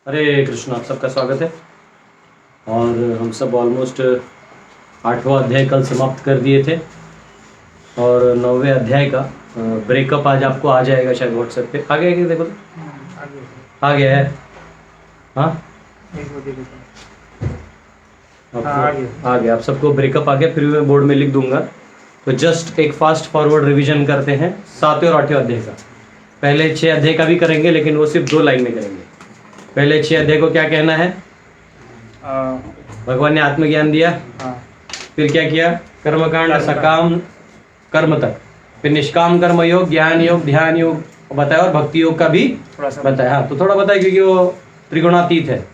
हरे कृष्ण, आप सबका स्वागत है। और हम सब ऑलमोस्ट 8वां अध्याय कल समाप्त कर दिए थे और 9वें अध्याय का ब्रेकअप आज आपको आ जाएगा शायद व्हाट्सएप पे। आ गया क्या? देखो तो आ गया है। हाँ आ गया। आप सबको ब्रेकअप आ गया, फिर मैं बोर्ड में लिख दूंगा। तो जस्ट एक फास्ट फॉरवर्ड रिवीजन करते हैं 7वें और 8वें अध्याय का। पहले 6 अध्याय का भी करेंगे, लेकिन वो सिर्फ 2 लाइन में करेंगे। पहले 6 अध्याय को क्या कहना है? भगवान ने आत्मज्ञान दिया, फिर क्या किया? कर्मकांड, सकाम कर्म तक, फिर निष्काम कर्म योग, ज्ञान योग, ध्यान योग बताया और भक्ति योग का भी बताया। तो थोड़ा बताया क्योंकि वो त्रिगुणातीत है।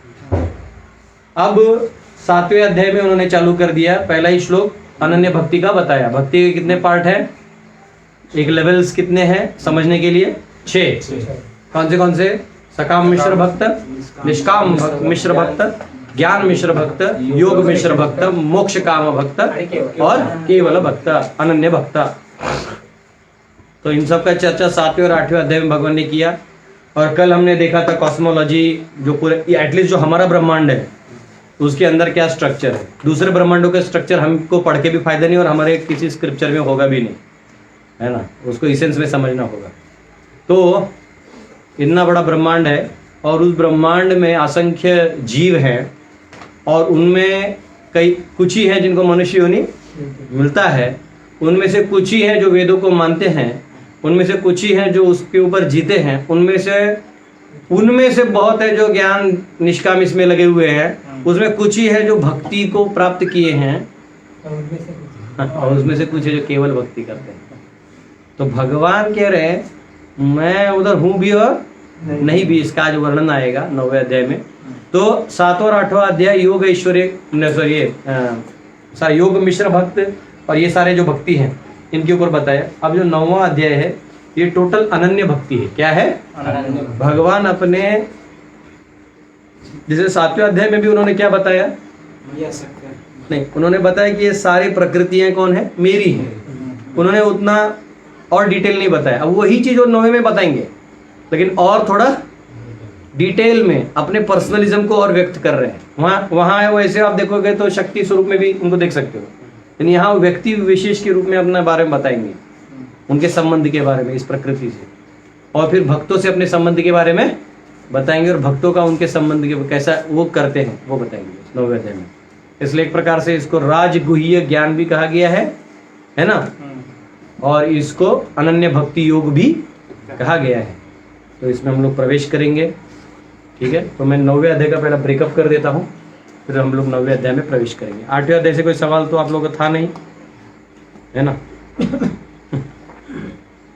अब 7वें अध्याय में उन्होंने चालू कर दिया। पहला ही श्लोक अनन्य भक्ति का बताया। भक्ति के कितने पार्ट है? एक लेवल्स कितने हैं समझने के लिए? 6। कौन से? सकाम मिश्र भक्त, निष्काम मिश्र भक्त, ज्ञान मिश्र भक्त, योग मिश्र भक्त, मोक्ष काम भक्त और केवल भक्त, अनन्य भक्त। तो इन सब का चर्चा 7वें और 8वें अध्याय में भगवान ने किया। और कल हमने देखा था कॉस्मोलॉजी, जो पूरे एटलीस्ट जो हमारा ब्रह्मांड है उसके अंदर क्या स्ट्रक्चर है। दूसरे ब्रह्मांडों के स्ट्रक्चर हमको पढ़ के भी फायदा नहीं और हमारे किसी स्क्रिप्चर में होगा भी नहीं, है ना। उसको इसेंस में समझना होगा। तो इतना बड़ा ब्रह्मांड है और उस ब्रह्मांड में असंख्य जीव हैं और उनमें कुछ ही हैं जिनको मनुष्य योनि मिलता है। उनमें से कुछ ही हैं जो वेदों को मानते हैं, उनमें से कुछ ही हैं जो उसके ऊपर जीते हैं, उनमें से बहुत है जो ज्ञान निष्काम इसमें लगे हुए हैं, उसमें कुछ ही है जो भक्ति को प्राप्त किए हैं और उसमें से कुछ है जो केवल भक्ति करते हैं। तो भगवान कह रहे हैं मैं उधर हूं भी और नहीं भी। इसका आज वर्णन आएगा 9वें अध्याय में। तो 7वां और 8वां अध्याय योग ऐश्वर्य योग मिश्र भक्त और ये सारे जो भक्ति हैं इनके ऊपर बताया। अब जो 9वां अध्याय है ये टोटल अनन्य भक्ति है। क्या है? भगवान अपने, जैसे 7वें अध्याय में भी उन्होंने क्या बताया? नहीं, उन्होंने बताया कि ये सारी प्रकृतियां कौन है? मेरी है। उन्होंने उतना और डिटेल नहीं बताया। अब वही चीज वो 9वें में बताएंगे, लेकिन और थोड़ा डिटेल में अपने पर्सनलिज्म को और व्यक्त कर रहे हैं। वहां है वैसे आप देखोगे तो शक्ति स्वरूप में भी उनको देख सकते हो, लेकिन यहाँ व्यक्ति विशेष के रूप में अपने बारे में बताएंगे, उनके संबंध के बारे में इस प्रकृति से, और फिर भक्तों से अपने संबंध के बारे में बताएंगे और भक्तों का उनके संबंध के कैसा वो करते हैं वो बताएंगे 9वें अध्याय में। इसलिए एक प्रकार से इसको राजगुह्य ज्ञान भी कहा गया है ना, और इसको अनन्य भक्ति योग भी कहा गया है। तो इसमें हम लोग प्रवेश करेंगे, ठीक है। तो मैं 9वें अध्याय का पहला ब्रेकअप कर देता हूँ, फिर हम लोग 9वें अध्याय में प्रवेश करेंगे। 8वें अध्याय से कोई सवाल तो आप लोगों का था नहीं, है ना?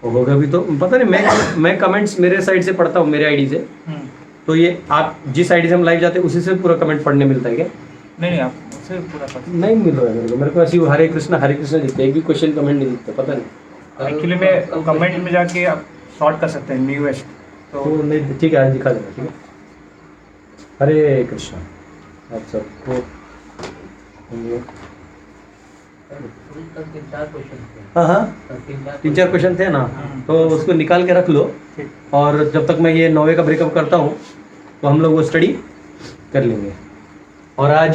होगा भी तो पता नहीं। मैं कमेंट्स मेरे साइड से पढ़ता हूँ, मेरे आईडी से। तो ये आप जिस आईडी से हम लाइव जाते हैं उसी से पूरा कमेंट पढ़ने मिलता है क्या? नहीं, आप उससे पूरा नहीं मिल रहा है मेरे को। ऐसी हरे कृष्णा दिखते, एक भी क्वेश्चन कमेंट नहीं दिखता, पता नहीं। एक्चुअली में कमेंट में जाके आप सॉर्ट कर सकते हैं न्यूएस्ट। तो नहीं, ठीक है, आज दिखा देना, ठीक है। हरे कृष्णा आप सबको। हाँ 3-4 क्वेश्चन थे ना, तो उसको निकाल के रख लो। और जब तक मैं ये 9वें का ब्रेकअप करता हूँ तो हम लोग वो स्टडी कर लेंगे। और आज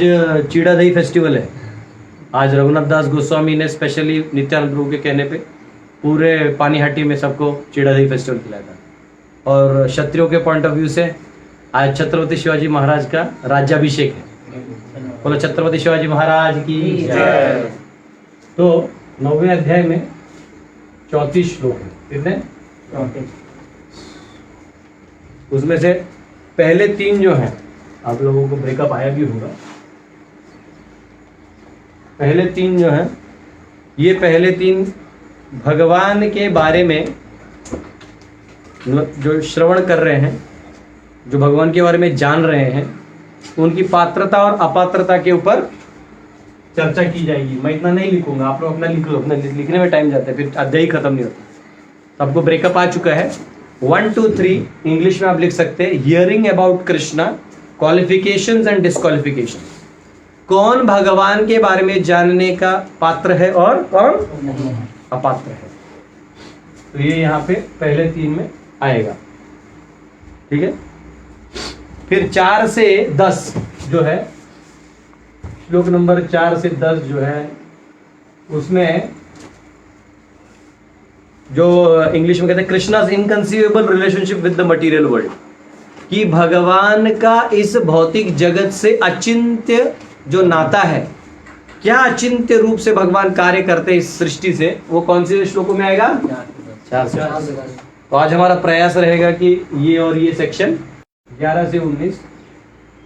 चीड़ा दही फेस्टिवल है। आज रघुनाथ दास गोस्वामी ने स्पेशली नित्यानंद प्रभु के कहने पे पूरे पानीहाटी में सबको चीड़ा दही फेस्टिवल खिलाया था। और क्षत्रियों के पॉइंट ऑफ व्यू से आज छत्रपति शिवाजी महाराज का राज्याभिषेक है। बोलो छत्रपति शिवाजी महाराज की जय। तो 9वें अध्याय में 34 श्लोक है। कितने? 34। उसमें से पहले 3 जो हैं, आप लोगों को ब्रेकअप आया भी होगा। पहले 3 जो हैं, ये पहले 3 भगवान के बारे में जो श्रवण कर रहे हैं, जो भगवान के बारे में जान रहे हैं, उनकी पात्रता और अपात्रता के ऊपर चर्चा की जाएगी। मैं इतना नहीं लिखूंगा, आप लोग अपना लिख लो। अपना लिखने में टाइम जाता है, फिर अध्याय खत्म नहीं होता। तो आपको ब्रेकअप आ चुका है। 1 2 3 इंग्लिश में आप लिख सकते हैं। Hearing about Krishna, qualifications and disqualification. कौन भगवान के बारे में जानने का पात्र है और कौन अपात्र है। तो ये यहाँ पे पहले 3 में आएगा, ठीक है। फिर 4 से 10 जो है, श्लोक नंबर 4 से 10 जो है, उसमें जो इंग्लिश में कहते हैं Krishna's inconceivable relationship with the material world, कि भगवान का इस भौतिक जगत से अचिंत्य जो नाता है, क्या अचिंत्य रूप से भगवान कार्य करते हैं इस सृष्टि से, वो कौन से श्लोकों में आएगा? 4 से 10। तो आज हमारा प्रयास रहेगा कि ये और ये सेक्शन 11 से 19,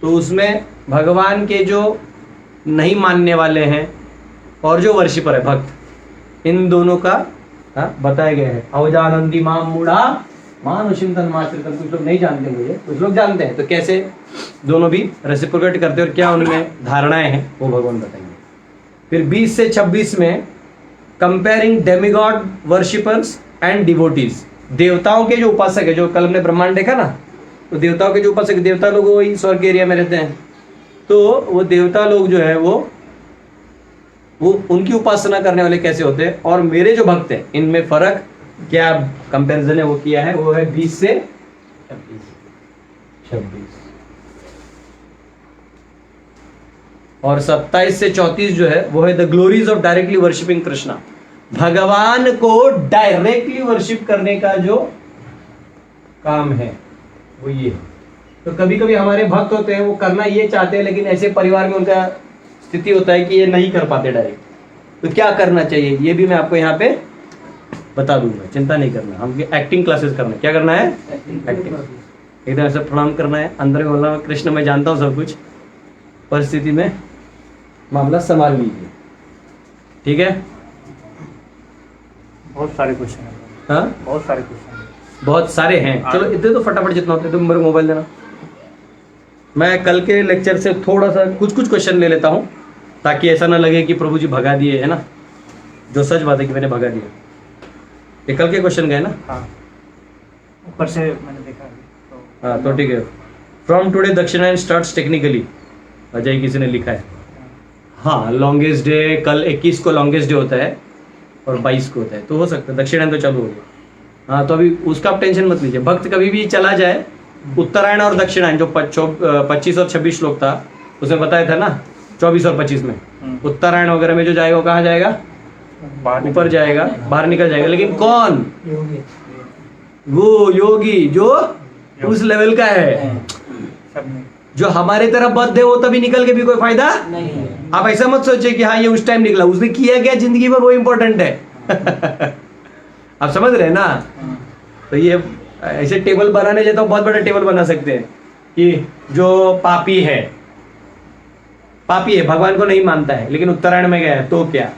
तो उसमें भगवान के जो नहीं मानने वाले हैं और जो वर्शिपर है भक्त, इन दोनों का बताया गया है। अवजानंदी माम मूढ़ा मानुषिंतन माश्रितम, कुछ लोग नहीं जानते मुझे, कुछ लोग जानते हैं, तो कैसे दोनों भी रेसिप्रोकेट करते हैं और क्या उनमें धारणाएं हैं वो भगवान बताएंगे। फिर 20 से 26 में comparing demigod worshippers and devotees, देवताओं के जो उपासक है, जो कल हमने ब्रह्मांड देखा ना, तो देवताओं के जो उपासक, देवता लोग वही स्वर्ग एरिया में रहते हैं, तो वो देवता लोग जो है वो उनकी उपासना करने वाले कैसे होते हैं, और मेरे जो भक्त हैं इनमें फर्क क्या कंपैरिजन है वो किया है, वो है 20 से 26 और 27 से 34 जो है वो है the glories of directly worshipping Krishna, भगवान को डायरेक्टली वर्शिप करने का जो काम है वो ये है। तो कभी कभी हमारे भक्त होते हैं वो करना ये चाहते हैं, लेकिन ऐसे परिवार में उनका स्थिति होता है कि ये नहीं कर पाते डायरेक्ट, तो क्या करना चाहिए ये भी मैं आपको यहाँ पे बता दूंगा, चिंता नहीं करना। हम एक्टिंग क्लासेस करना, क्या करना है? एक्टिंग। एकदम ऐसे प्रणाम करना है, अंदर में बोलना कृष्ण मैं जानता हूँ सब कुछ, परिस्थिति में मामला संभाल लीजिए, ठीक है? बहुत सारे क्वेश्चन हैं। हाँ, बहुत सारे क्वेश्चन हैं, बहुत सारे हैं। चलो इतने तो फटाफट जितना होता है, तुम मेरे मोबाइल देना, मैं कल के लेक्चर से थोड़ा सा कुछ क्वेश्चन ले लेता हूँ, ताकि ऐसा ना लगे कि प्रभु जी भगा दिए, है ना, जो सच बात है कि मैंने भगा दिया। ये कल के क्वेश्चन गए ना? हाँ, ऊपर से मैंने देखा है, तो हाँ तो ठीक है। फ्रॉम टुडे दक्षिणायन स्टार्ट्स टेक्निकली, अजय किसी ने लिखा है। हाँ, लॉन्गेस्ट डे कल 21 को लॉन्गेस्ट डे होता है और 22 को होता है, तो हो सकता है दक्षिणायन तो चालू हो गया। हाँ, तो अभी उसका आप टेंशन मत लीजिए, भक्त कभी भी चला जाए, उत्तरायण और दक्षिणायन जो 25 और 26 श्लोक था उसमें बताया था ना, 24 और 25 में उत्तरायण वगैरह में जो जाएगा वो कहाँ जाएगा? ऊपर जाएगा, बाहर निकल जाएगा। लेकिन कौन? वो योगी जो उस लेवल का है, जो हमारे तरफ बद्ध है, वो तभी निकल के भी कोई फायदा नहीं। आप ऐसा मत सोचिए कि हाँ ये उस टाइम निकला, उसने किया क्या जिंदगी भर वो इंपॉर्टेंट है। आप समझ रहे हैं ना? तो ये ऐसे टेबल बनाने जाता हूँ, बहुत बड़ा टेबल बना सकते हैं कि जो पापी है भगवान को नहीं मानता है, लेकिन उत्तरायण में गया है तो क्या,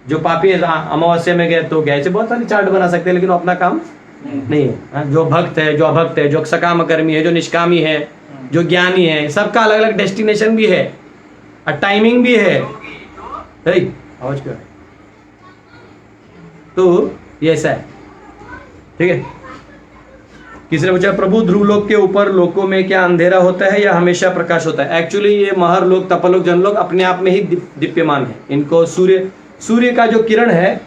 जो पापी है अमावस्या में गया तो क्या, ऐसे बहुत सारे चार्ट बना सकते हैं, लेकिन वो अपना काम नहीं है। जो भक्त है, जो अभक्त है, जो सकाम कर्मी है, जो निष्कामी है, जो ज्ञानी है, सबका अलग अलग डेस्टिनेशन भी है और टाइमिंग भी है। आवाज क्यों है? तो ये ऐसा है, ठीक है। किसी ने पूछा प्रभु ध्रुवलोक के ऊपर लोकों में क्या अंधेरा होता है या हमेशा प्रकाश होता है? एक्चुअली ये महरलोक, तपलोक, जनलोक अपने आप में ही दीप्यमान है। इनको सूर्य का जो किरण है,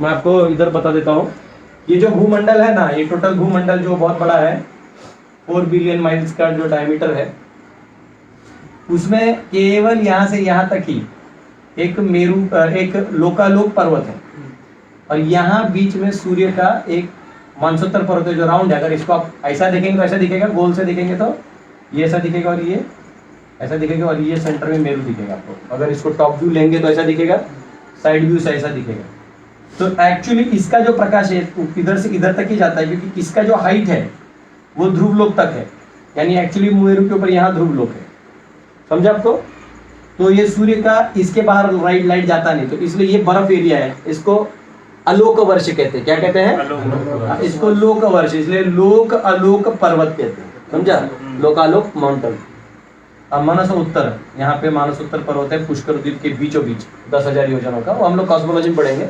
मैं आपको इधर बता देता हूँ। ये जो भूमंडल है ना, ये टोटल भूमंडल जो बहुत बड़ा है, 4 बिलियन माइल्स का जो डायमीटर है, उसमें केवल यहाँ से यहाँ तक ही एक लोकालोक पर्वत है, और यहाँ बीच में सूर्य का एक मानसोत्तर पर्वत है जो राउंड है। अगर इसको आप ऐसा देखेंगे तो ऐसा दिखेगा, गोल से देखेंगे तो ये ऐसा दिखेगा, और ये ऐसा दिखेगा, और ये सेंटर में मेरू दिखेगा आपको। अगर इसको टॉप व्यू लेंगे तो ऐसा दिखेगा, साइड व्यू से ऐसा दिखेगा। तो एक्चुअली इसका जो प्रकाश है इधर से इधर तक ही जाता है, क्योंकि इसका जो हाइट है वो ध्रुवलोक तक है, यानी एक्चुअली मेरू के ऊपर यहाँ ध्रुवलोक है। समझा आपको? तो ये सूर्य का इसके बाहर लाइट जाता नहीं, तो इसलिए ये बर्फ एरिया है, इसको अलोक वर्ष कहते हैं। क्या कहते हैं? इसको लोक वर्ष, इसलिए लोक अलोक पर्वत कहते हैं। समझा? लोकालोक माउंटेन। अब मानस उत्तर, यहाँ पे मानस उत्तर पर्वत है पुष्कर द्वीप के बीचों बीच 10,000 योजनों का, वो हम लोग कॉस्मोलॉजी पढ़ेंगे।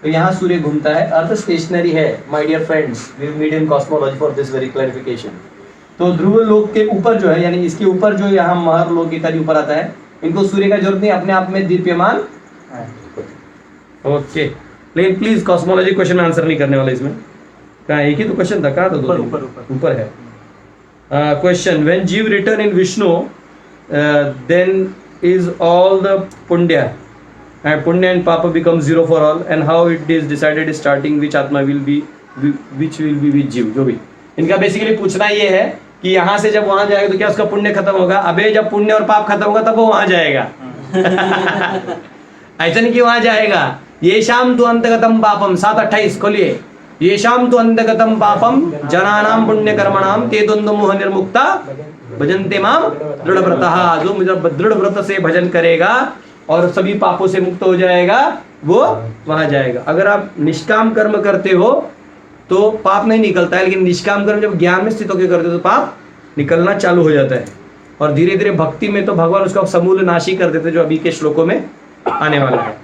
तो यहाँ सूर्य घूमता है, अर्थ स्टेशनरी है। My dear friends, we meet in cosmology for this very clarification. तो ध्रुव लोक के ऊपर जो है, यानी इसके ऊपर जो यहाँ महर लोक इत्यादि ऊपर आता है, इनको सूर्य का जरूरत नहीं, अपने आप में दीप्यमान। ओके, लेकिन प्लीज कॉस्मोलॉजी क्वेश्चन में आंसर नहीं करने वाला इसमें। कहाँ एक ही तो क्वेश्चन था, कहाँ था? ऊपर है। Question: When Jeev return in Vishnu, then is all the punya and papa become zero for all, and how it is decided starting which atma will be which will be with Jeev? जो भी इनका basically पूछना ये है कि यहाँ से जब वहां जाएगा तो क्या उसका पुण्य खत्म होगा? अबे जब पुण्य और पाप खत्म होगा तब वो वहां जाएगा। ऐसा नहीं कि वहां जाएगा। ये शाम तु अंतगतम पापम 7:28 खोलिए। ये शाम तु अंतगतम पापम जनानाम पुण्य कर्मणाम ते द्वंद्व मोह निर्मुक्ता भजन्ते माम दृढ़ व्रतः। जो मुझे दृढ़ व्रत से भजन करेगा और सभी पापों से मुक्त हो जाएगा वो वहां जाएगा। अगर आप निष्काम कर्म करते हो तो पाप नहीं निकलता है, लेकिन निष्काम कर्म जब ज्ञान में स्थित होकर करते हो तो पाप निकलना चालू हो जाता है। और धीरे धीरे भक्ति में तो भगवान उसका समूल नाशी कर देते, जो अभी के श्लोकों में आने वाला है।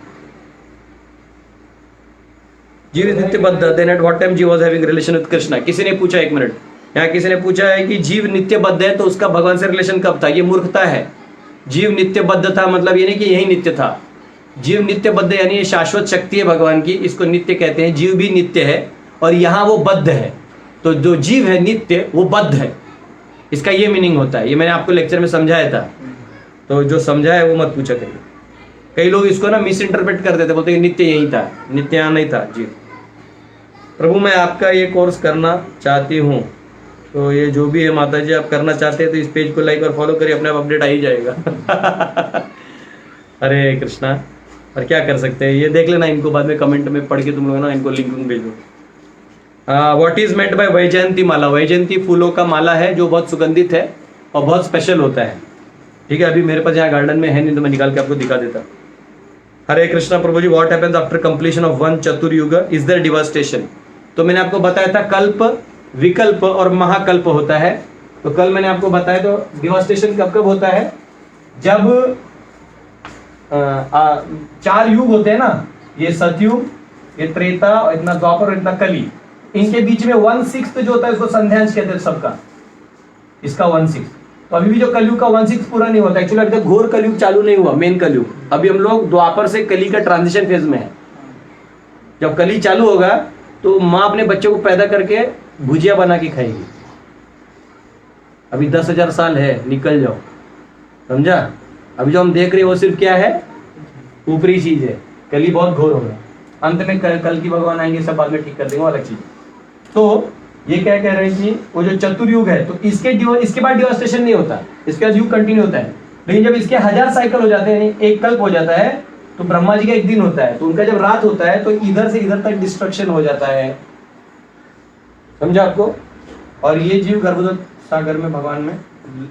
जीव नित्यबद्ध, देन एट व्हाट टाइम जीव was having relation with Krishna? किसी ने पूछा, एक मिनट, यहाँ किसी ने पूछा है कि जीव नित्यबद्ध है तो उसका भगवान से रिलेशन कब था? ये मूर्खता है। जीव नित्यबद्ध था मतलब ये नहीं कि यही नित्य था। जीव नित्यबद्ध यानी ये शाश्वत शक्ति है भगवान की, इसको नित्य कहते हैं। जीव भी नित्य है और यहाँ वो बद्ध है। तो जो जीव है नित्य वो बद्ध है, इसका ये मीनिंग होता है। ये मैंने आपको लेक्चर में समझाया था, तो जो समझा है वो मत पूछा करिए। कई लोग इसको ना मिस इंटरप्रेट कर देते, बोलते नित्य यही था, नित्य यहाँ नहीं था। जी प्रभु, मैं आपका ये कोर्स करना चाहती हूँ। तो ये जो भी है माता जी आप करना चाहते हैं तो इस पेज को लाइक और फॉलो करिए, अपने आप अपडेट आ ही जाएगा। हरे कृष्णा। और क्या कर सकते हैं ये देख लेना, इनको बाद में कमेंट में पढ़ के तुम लोग ना इनको लिंक भेजो। What is meant by Vaijayanti mala? Vaijayanti फूलों का माला है जो बहुत सुगंधित है और बहुत स्पेशल होता है। ठीक है, अभी मेरे पास यहाँ गार्डन में है नहीं तो मैं निकाल के आपको दिखा देता। Hare Krishna Prabhu ji, what happens after completion of one chaturyuga? Is there devastation? तो मैंने आपको बताया था कल्प, विकल्प और महाकल्प होता है। तो कल मैंने आपको बताया, तो डिवास्टेशन कब कब होता है? जब 4 युग होते हैं ना, ये सतयुग, ये त्रेता, और इतना द्वापर और इतना कली, इनके बीच में 1/6 जो होता है उसको संध्यांश कहते हैं सबका, इसका 1/6। तो अभी भी जो कलयुग का 1/6 पूरा नहीं होता। एक्चुअली अभी तक घोर कलयुग चालू नहीं हुआ, मेन कलयुग। अभी हम लोग द्वापर से कली का ट्रांजिशन फेज में है। जब कली चालू होगा तो माँ अपने बच्चों को पैदा करके भुजिया बना के खाएगी। अभी 10,000 साल है, निकल जाओ, समझा? अभी जो हम देख रहे हैं वो सिर्फ क्या है? ऊपरी चीज है। कली बहुत घोर होगा, अंत में कल की भगवान आएंगे, सब बाद में ठीक कर देंगे, वो अलग चीज। तो ये क्या कह रहे हैं कि वो जो चतुर्युग है तो इसके बाद डिवास्टेशन नहीं होता, इसके बाद युग कंटिन्यू होता है। लेकिन जब इसके 1000 साइकिल हो जाते हैं, एक कल्प हो जाता है, तो ब्रह्मा जी का एक दिन होता है, तो उनका जब रात होता है तो इधर से इधर तक डिस्ट्रक्शन हो जाता है। समझा आपको? और ये जीव गर्भोदक सागर में भगवान में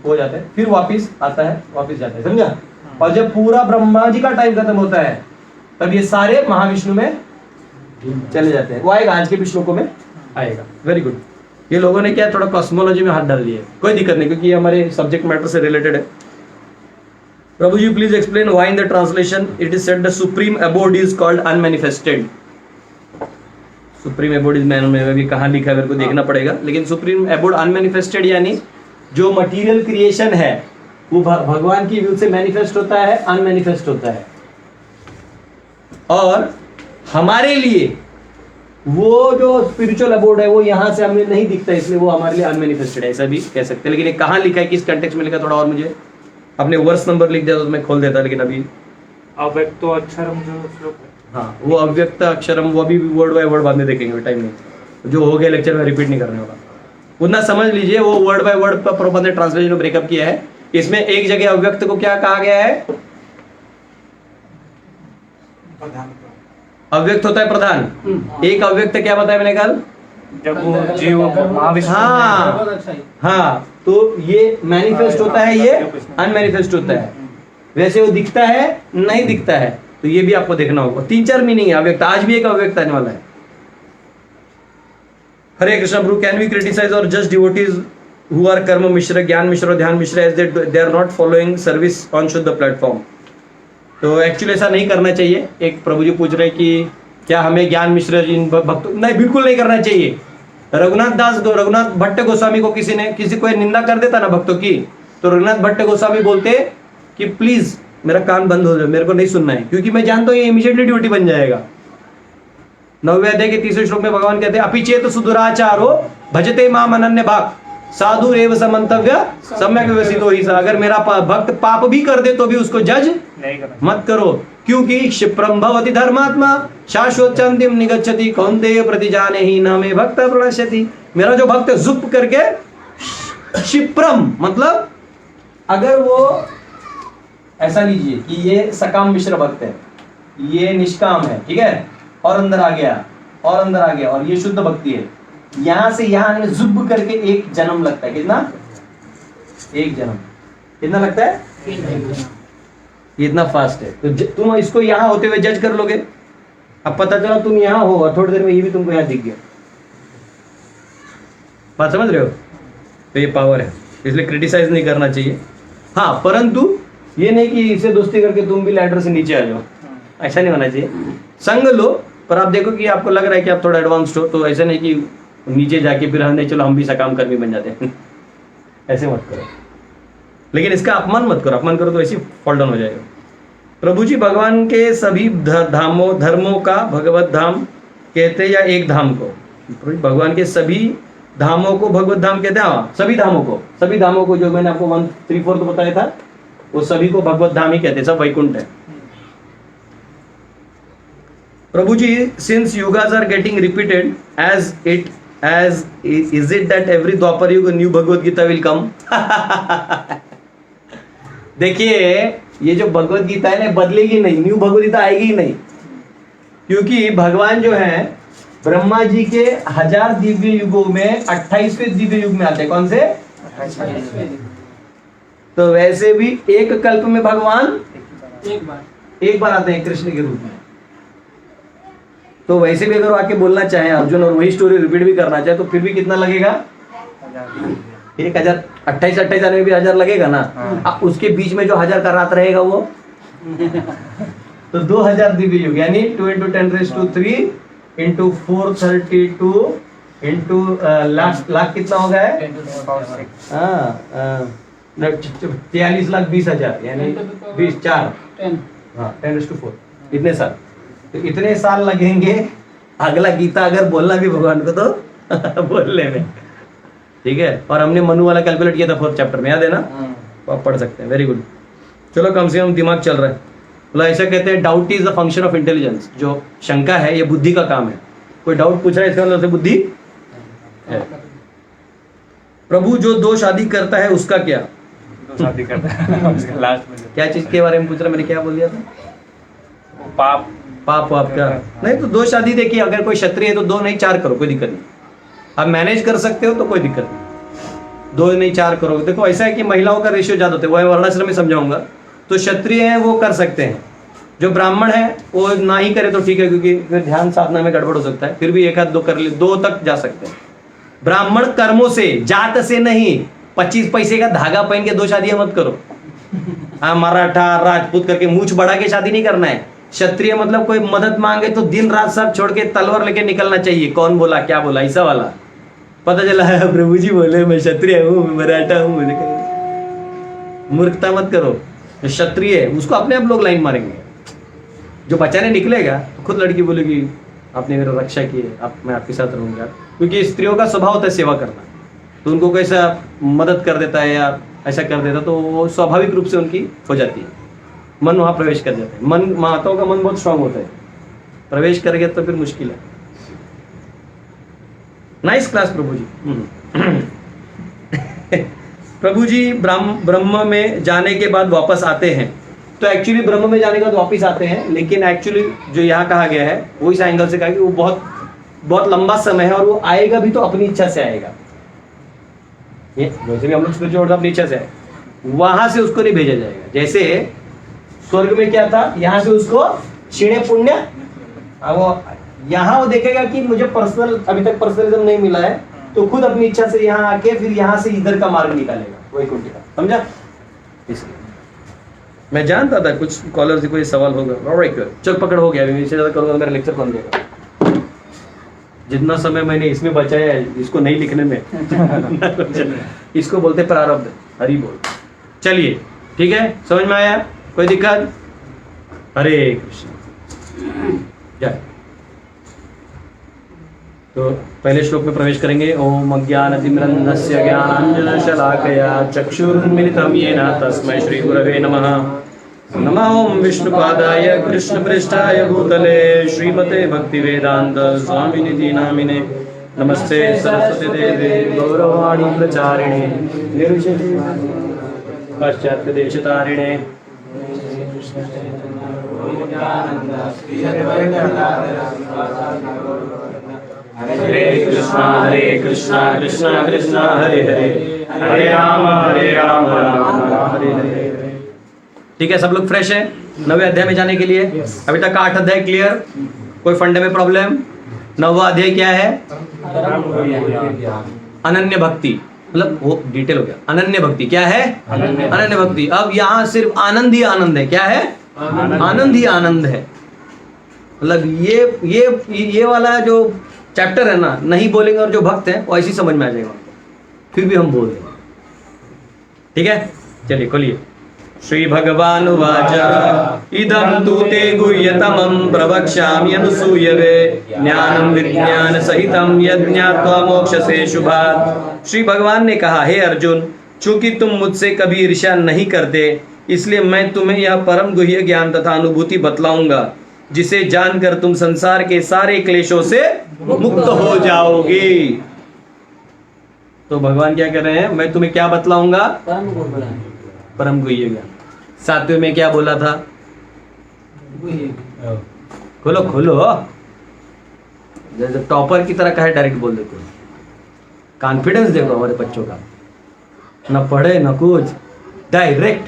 हो जाता है, फिर वापिस आता है, वापिस जाता है। समझा? और जब पूरा ब्रह्मा जी का टाइम खत्म होता है तब ये सारे महाविष्णु में चले जाते हैं। वो आएगा, आज के भी श्लोकों में आएगा। Very good. ये लोगों ने क्या थोड़ा कॉस्मोलॉजी में हाथ डाल दिए, कोई दिक्कत नहीं, क्योंकि ये हमारे सब्जेक्ट मैटर से रिलेटेड है। Prabhu ji please explain why in the translation it is said the supreme abode is called unmanifested. Supreme abode is, मैं भी कहाँ लिखा है मेरे को देखना पड़ेगा, लेकिन सुप्रीम अबोर्ड अनमैनिफेस्टेड यानी जो मटीरियल क्रिएशन है वो भगवान की व्यू से मैनिफेस्ट होता है, अनमैनिफेस्ट होता है। और हमारे लिए वो जो स्पिरिचुअल अबोर्ड है वो यहाँ से हमें नहीं दिखता, इसलिए वो हमारे लिए अनमैनिफेस्टेड है, ऐसा भी कह सकते हैं। लेकिन ये कहाँ लिखा है, किस कंटेक्स्ट में लिखा, थोड़ा और मुझे अपने वर्स नंबर लिख दिया तो मैं खोल देता, लेकिन अभी अव्यक्त अक्षरम जो श्लोक है, हाँ वो अव्यक्त अक्षरम, वो अभी वर्ड बाय वर्ड बाद में देखेंगे, टाइम नहीं, जो हो गया लेक्चर में रिपीट नहीं करने वाला। उतना समझ लीजिए, वो वर्ड बाय वर्ड पर प्रबंध ने ट्रांसलेशन ब्रेकअप किया है। इसमें एक जगह अव्यक्त को क्या कहा गया है? अव्यक्त होता है प्रधान। एक अव्यक्त क्या बताया मैंने कल? जब वो जीव महाविष्णु, हाँ, तो ये मैनिफेस्ट होता है, ये अनमैनिफेस्ट होता है। वैसे वो दिखता है, नहीं दिखता है, तो ये भी आपको देखना होगा। 3-4 मीनिंग है अव्यक्त, आज भी एक अव्यक्त आने वाला है। हरे कृष्ण प्रभु, कैन वी क्रिटिसाइज और जस्ट डिवोटीज who are कर्म मिश्र, ज्ञान मिश्र और ध्यान मिश्र as they are not following service on शुद्ध प्लेटफॉर्म? तो एक्चुअली ऐसा नहीं करना चाहिए। एक प्रभु जी पूछ रहे कि क्या हमें ज्ञान मिश्र इन भक्तों, नहीं, बिल्कुल नहीं करना चाहिए। रघुनाथ भट्ट गोस्वामी को किसी को निंदा कर देता ना भक्तों की, तो रघुनाथ भट्ट गोस्वामी बोलते कि प्लीज मेरा कान बंद हो जाए, मेरे को नहीं सुनना है, क्योंकि मैं जानता हूँ ये इमीडिएटली ड्यूटी बन जाएगा। 9वें अध्याय के 3रे श्लोक में भगवान कहते हैं, अपि चेत सुदुराचारो भजते माम अनन्य भाग। साधु रेव समंतव्य सम्यक व्यवसितो ही सा। अगर मेरा भक्त पाप भी कर दे तो भी उसको जज नहीं करना। मत करो, क्योंकि क्षिप्रम भवति धर्मात्मा शाश्वत चंदिम निगच्छति कौन्तेय प्रतिजाने ही न मे भक्त प्रणश्यति। मेरा जो भक्त जुप करके, क्षिप्रम मतलब अगर वो ऐसा लीजिए कि ये सकाम मिश्र भक्त है, ये निष्काम है, ठीक है, और अंदर आ गया और अंदर आ गया, और ये शुद्ध भक्ति है, यहां से यहां जुब करके एक जन्म लगता है। कितना? एक जन्म। कितना लगता है? ये इतना फास्ट है। तो तुम इसको यहां होते हुए जज कर लोगे। अब पता चला तुम यहां हो और थोड़ी देर में ये भी तुमको यहां दिख गया। बात समझ रहे हो? तो ये पावर है, इसलिए क्रिटिसाइज नहीं करना चाहिए। हाँ, परंतु ये नहीं कि इसे दोस्ती करके तुम भी लैडर से नीचे आ जाओ, ऐसा नहीं होना चाहिए। संग लो, पर आप देखो कि आपको लग रहा है कि आप थोड़ा एडवांस्ड हो, तो ऐसा नहीं कि नीचे जाके फिर हमने चलो हम भी सकाम कर्मी बन जाते हैं। ऐसे मत करो, लेकिन इसका अपमान मत करो। अपमान करो तो ऐसे फॉल डाउन हो जाएगा। प्रभु जी, भगवान के सभी धर्मों का भगवत धाम कहते हैं या एक धाम को? भगवान के सभी धामों को भगवत धाम कहते हैं। हाँ, सभी धामों को जो मैंने आपको 1, 3, 4 तो बताया था, वो सभी को भगवत धाम ही कहते हैं, सब वैकुंठ है। प्रभु जी, since yugas are getting repeated, is it that every Dwapar Yuga new Bhagavad Gita will come? देखिए, ये जो भगवत गीता है ना, बदलेगी नहीं, न्यू भगवत गीता आएगी ही नहीं, क्योंकि भगवान जो है ब्रह्मा जी के 1000 दिव्य युगों में 28वें दिव्य युग में आते हैं। कौन से? 28वें। तो वैसे भी एक कल्प में भगवान एक बार आते हैं कृष्ण के रूप में। तो वैसे भी अगर आके बोलना चाहे अर्जुन और वही स्टोरी रिपीट भी करना चाहे, तो फिर भी कितना लगेगा? 1000, 28 में भी 1000 लगेगा ना। अब उसके बीच में जो 1000 का रात रहेगा वो तो 2000 दिव्य युग, यानी 2 × 10⁻³ × 432 लाख कितना हो गया है? 43,20,000, यानी 4 10⁻⁴ इतने साल। तो इतने साल लगेंगे अगला गीता अगर बोलना भी भगवान को तो बोलने में, ठीक है। और हमने मनु वाला कैलकुलेट किया था 4th चैप्टर में, याद है ना? तो आप पढ़ सकते हैं। Very good. चलो, कम से कम दिमाग चल रहा है। मतलब ऐसा कहते हैं, doubt is the function of intelligence. जो शंका है ये बुद्धि का काम है। कोई डाउट पूछ रहा है, इसका मतलब से बुद्धि है। प्रभु, जो 2 शादी करता है उसका क्या? 2 शादी करता है लास्ट में क्या चीज के बारे में पूछ रहा? मैंने क्या बोल दिया था? पाप का नहीं। तो 2 शादी, देखिए, अगर कोई क्षत्रिय है तो 2 नहीं 4 करो, कोई दिक्कत नहीं। आप मैनेज कर सकते हो तो कोई दिक्कत नहीं, 2 नहीं 4 करो। देखो, ऐसा है कि महिलाओं का रेशियो ज्यादा होता है, वो वर्णाश्रम में समझाऊंगा। तो क्षत्रिय है वो कर सकते हैं, जो ब्राह्मण है वो ना ही करे तो ठीक है, क्योंकि फिर ध्यान साधना में गड़बड़ हो सकता है। फिर भी 1 आध 2 कर ले, 2 तक जा सकते हैं। ब्राह्मण कर्मों से, जात से नहीं। 25 पैसे का धागा पहन के 2 शादियां मत करो। हाँ, मराठा राजपूत करके मूछ बढ़ा के शादी नहीं करना है। क्षत्रिय मतलब कोई मदद मांगे तो दिन रात सब छोड़ के तलवार लेके निकलना चाहिए। कौन बोला, क्या बोला, ऐसा वाला। पता चला है प्रभु जी बोले मैं क्षत्रिय हूँ, मैं मराठा हूँ, मूर्खता मत करो। जो क्षत्रिय है उसको अपने आप लोग लाइन मारेंगे। जो बचाने निकलेगा तो खुद लड़की बोलेगी आपने मेरा रक्षा की है, मैं आपके साथ रहूंगा। क्योंकि स्त्रियों का स्वभाव होता है सेवा करना, तो उनको कैसा मदद कर देता है या ऐसा कर देता, तो वो स्वाभाविक रूप से उनकी हो जाती है। मन वहां प्रवेश कर जाता है। मन, माताओं का मन बहुत स्ट्रांग होता है, प्रवेश कर गया तो फिर मुश्किल है। नाइस क्लास प्रभु जी। प्रभु जी, ब्रह्म में जाने के बाद वापस आते हैं। तो एक्चुअली ब्रह्म में जाने के बाद वापस आते हैं, लेकिन एक्चुअली जो यहाँ कहा गया है वो इस एंगल से कहा कि वो बहुत बहुत लंबा समय है, और वो आएगा भी तो अपनी इच्छा से आएगा। ये वैसे भी हम लोग स्पिरिचुअल अपनी इच्छा से आए, वहां से उसको नहीं भेजा जाएगा। जैसे स्वर्ग में क्या था, यहाँ से उसको क्षीणे पुण्य, वो यहाँ वो देखेगा कि मुझे पर्सनल, अभी तक पर्सनलिज्म नहीं मिला है, तो खुद अपनी इच्छा से यहाँ आके फिर यहाँ से इधर का मार्ग निकालेगा, वैकुंठ का। समझा? इसलिए मैं जानता था कुछ कॉलर से कोई सवाल होगा। चल पकड़ हो गया। इससे ज्यादा करूंगा मेरा लेक्चर कौन देगा? जितना समय मैंने इसमें बचाया है, इसको नहीं लिखने में इसको बोलते प्रारब्ध। हरि बोल। चलिए, ठीक है, समझ में आया? कोई दिक्कत? हरे कृष्ण। जय। तो पहले श्लोक में प्रवेश करेंगे। ओम अज्ञानतिमिरन्धस्य ज्ञानाञ्जनशलाकया चक्षुरुन्मिलितं येन तस्मै श्रीगुरवे नमः। नमः ओम विष्णुपादाय कृष्णप्रेष्ठाय भूतले श्रीमते भक्तिवेदांत स्वामिनिधि नामिने नमस्ते सरस्वती देवे गौरवाणी प्रचारिणे निर्विशेषे पाश्चात्य देशतारिणे। हरे कृष्णा कृष्णा कृष्णा हरे हरे हरे राम राम राम हरे हरे। ठीक है, सब लोग फ्रेश है 9वें अध्याय में जाने के लिए? अभी तक का 8 अध्याय क्लियर? कोई फंडे में प्रॉब्लम? 9वां अध्याय क्या है? अनन्य भक्ति, मतलब वो डिटेल हो गया। अनन्य भक्ति क्या है? अनन्य भक्ति। अब यहाँ सिर्फ आनंद ही आनंद है। क्या है? आनंद ही आनंद है। मतलब ये वाला जो चैप्टर है ना, नहीं बोलेंगे और जो भक्त है वो ऐसी समझ में आ जाएगा, फिर भी हम बोल देंगे। ठीक है, चलिए खोलिए। श्री भगवान उवाच इदं तु ते गुह्यतमं प्रवक्ष्यामि अनुसूयवे ज्ञानं विज्ञान सहितं यज्ञात्वा मोक्षसे शुभात्। श्री भगवान ने कहा, हे अर्जुन, चूंकि तुम मुझसे कभी ईर्ष्या नहीं करते, इसलिए मैं तुम्हें यह परम गुह्य ज्ञान तथा अनुभूति बतलाऊंगा, जिसे जानकर तुम संसार के सारे क्लेशों से मुक्त हो जाओगे। तो भगवान क्या कर रहे हैं? मैं तुम्हें क्या बतलाऊंगा? परम गुह्य ज्ञान। 7वें में क्या बोला था? खोलो खोलो, जैसे टॉपर की तरह कहे डायरेक्ट बोल देते। कॉन्फिडेंस देखो हमारे बच्चों का, न पढ़े न कुछ, डायरेक्ट।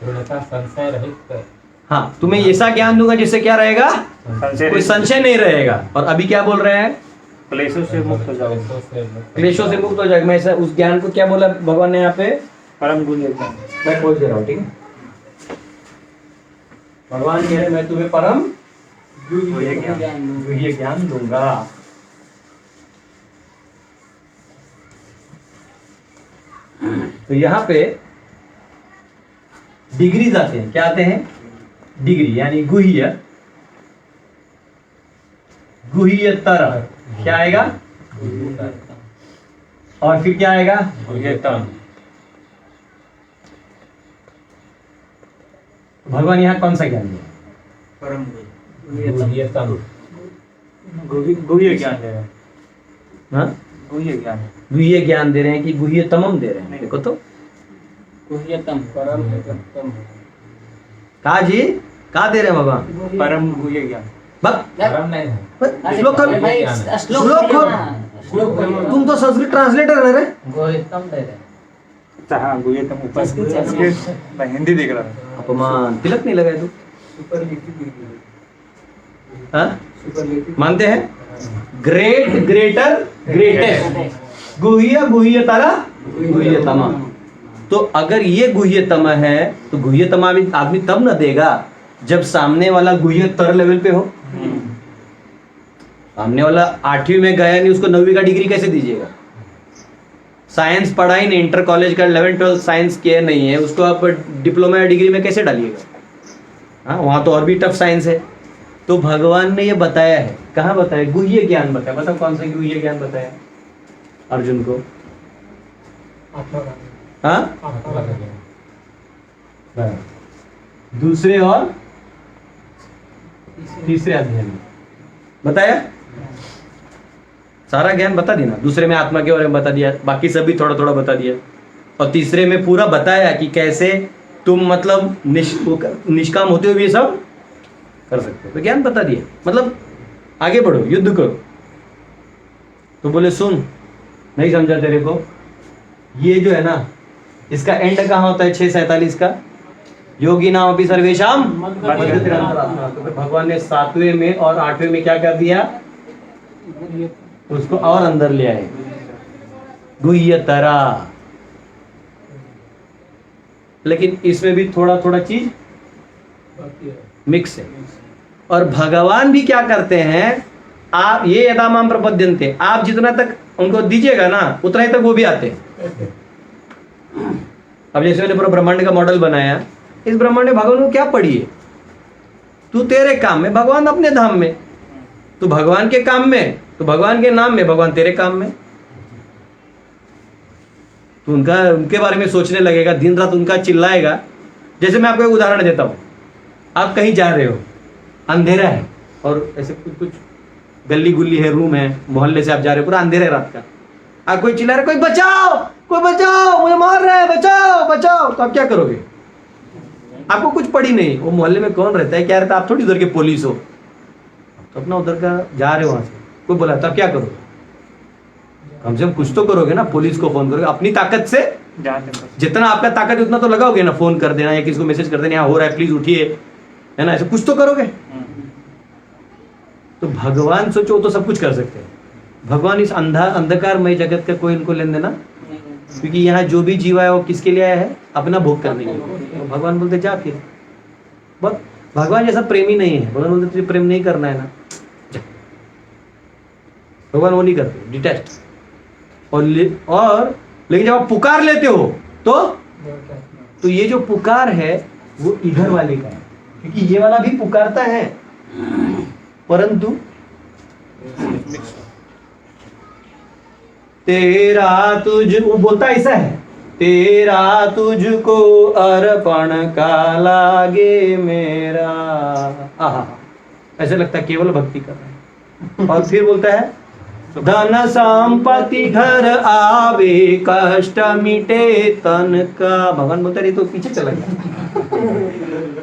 संशय रहित। हाँ, तुम्हें ऐसा ज्ञान दूंगा जिससे क्या रहेगा? कोई संशय नहीं रहेगा। और अभी क्या बोल रहे हैं? क्लेशों से मुक्त हो जाओ। क्लेशों से मुक्त हो जाएगा। मैं ऐसा उस ज्ञान को क्या बोला भगवान ने यहाँ पे? परम गुह्य ज्ञान। मैं खोज दे रहा हूँ, ठीक है? भगवान कह रहे मैं तुम्हें परम गुह्य ज्ञान दूंगा। तो यहाँ पे डिग्रीज आते हैं। क्या आते हैं? डिग्री, यानी गुह्य, गुह्यतर। क्या आएगा? और फिर क्या आएगा? गुह्यतम। भगवान यहाँ कौन सा ज्ञान दिया? परम गुह्यतम। गुह्य ज्ञान दे रहे हैं। हाँ, गुह्य ज्ञान। गुह्य ज्ञान दे रहे हैं कि गुह्यतमम दे रहे हैं? देखो तो गुह्यतम परम गुह्यतम। कहा जी, कहा दे रहे हैं भगवान? परम गुह्य ज्ञान। परम नहीं है। श्लोक तुम तो संस्कृत ट्रांसलेटर है रे। गुह्यतम दे रहे। अच्छा हाँ, गुह्यतम ऊपर संस्कृत, मैं हिंदी देख रहा हूँ। अपमान, तिलक नहीं लगाए तू? हाँ? मानते हैं? ग्रेट, ग्रेटर, ग्रेटेस्ट, गुह्य, गुह्यतरा, गुह्यतमा। तो अगर ये गुह्यतम है तो गुह्यतमा भी आदमी तब न देगा जब सामने वाला गुह्यतर लेवल पे हो। सामने वाला 8वीं में गया नहीं, उसको 9वीं का डिग्री कैसे दीजिएगा? साइंस पढ़ा ही नहीं, इंटर कॉलेज का 11th 12th साइंस किया नहीं है, उसको आप डिप्लोमा या डिग्री में कैसे डालिएगा? हाँ, वहाँ तो और भी टफ साइंस है। तो भगवान ने ये बताया है। कहाँ बताया? गुह्य ज्ञान बताया। बताओ कौन सा गुह्य ज्ञान बताया अर्जुन को? हाँ, दूसरे और तीसरे अध्याय में बताया। सारा ज्ञान बता दिया ना। दूसरे में आत्मा के बारे में बता दिया, बाकी सब भी थोड़ा थोड़ा बता दिया। और तीसरे में पूरा बताया कि कैसे तुम मतलब निष्काम होते हुए ये सब कर सकते हो। तो ज्ञान बता दिया, मतलब आगे बढ़ो, युद्ध करो। तो बोले सुन, नहीं समझा तेरे को? ये जो है ना, इसका एंड कहाँ होता है? 6:47 का योगी नाम अपनी सर्वेशाम। तो भगवान ने 7वें में और 8वें में क्या कर दिया? उसको और अंदर ले आए, गुह्यतरा। लेकिन इसमें भी थोड़ा थोड़ा चीज मिक्स है। और भगवान भी क्या करते हैं? आप ये यदा माम प्रपद्यन्ते, आप जितना तक उनको दीजिएगा ना उतना ही तक वो भी आते हैं। अब जैसे मैंने पूरा ब्रह्मांड का मॉडल बनाया, इस ब्रह्मांड में भगवान को क्या पड़ी है? तू तेरे काम में, भगवान अपने धाम में। तू भगवान के काम में, तो भगवान के नाम में, भगवान तेरे काम में। तो उनके बारे में सोचने लगेगा, दिन रात उनका चिल्लाएगा। जैसे मैं आपको एक उदाहरण देता हूं, आप कहीं जा रहे हो, अंधेरा है और ऐसे कुछ कुछ गली गुल्ली है, रूम है, मोहल्ले से आप जा रहे हो, पूरा अंधेरा है रात का। आप कोई चिल्ला रहे, कोई बचाओ, कोई बचाओ, मुझे मार रहा है, बचाओ बचाओ। तो आप क्या करोगे? आपको कुछ पड़ी नहीं, वो मोहल्ले में कौन रहता है, क्या रहता है, आप थोड़ी उधर के पुलिस हो, तो अपना उधर का जा रहे हो, वहां से कोई बोला तो आप क्या करोगे? कम से कम कुछ तो करोगे ना, पुलिस को फोन करोगे अपनी ताकत से, जितना आपका ताकत उतना तो लगाओगे ना, फोन कर देना या किसी को मैसेज कर देना, यहाँ हो रहा है प्लीज उठिए, है ना, ऐसे कुछ तो करोगे। तो भगवान सोचो तो सब कुछ कर सकते हैं। भगवान इस अंधकारमय जगत का कोई इनको लेन देना, क्योंकि यहाँ जो भी जीवा है वो किसके लिए आया है? अपना भोग करने के लिए। तो भगवान बोलते जा फिर, बस भगवान जैसा प्रेमी नहीं है। भगवान बोलते तुझे प्रेम नहीं करना है ना, जा। भगवान वो नहीं करते, डिटेस्ट। और लेकिन जब आप पुकार लेते हो तो ये जो पुकार है वो इधर वाले का है, क्योंकि ये वाला भी पुकारता है, परंतु तेरा तुझ, वो बोलता ऐसा है, तेरा तुझको अर्पण का लागे मेरा। आहा, ऐसा लगता है केवल भक्ति कर रहा है। और फिर बोलता है धन संपत्ति घर आवे, कष्ट मिटे तन का। भगवान बोलता है तो पीछे चला गया,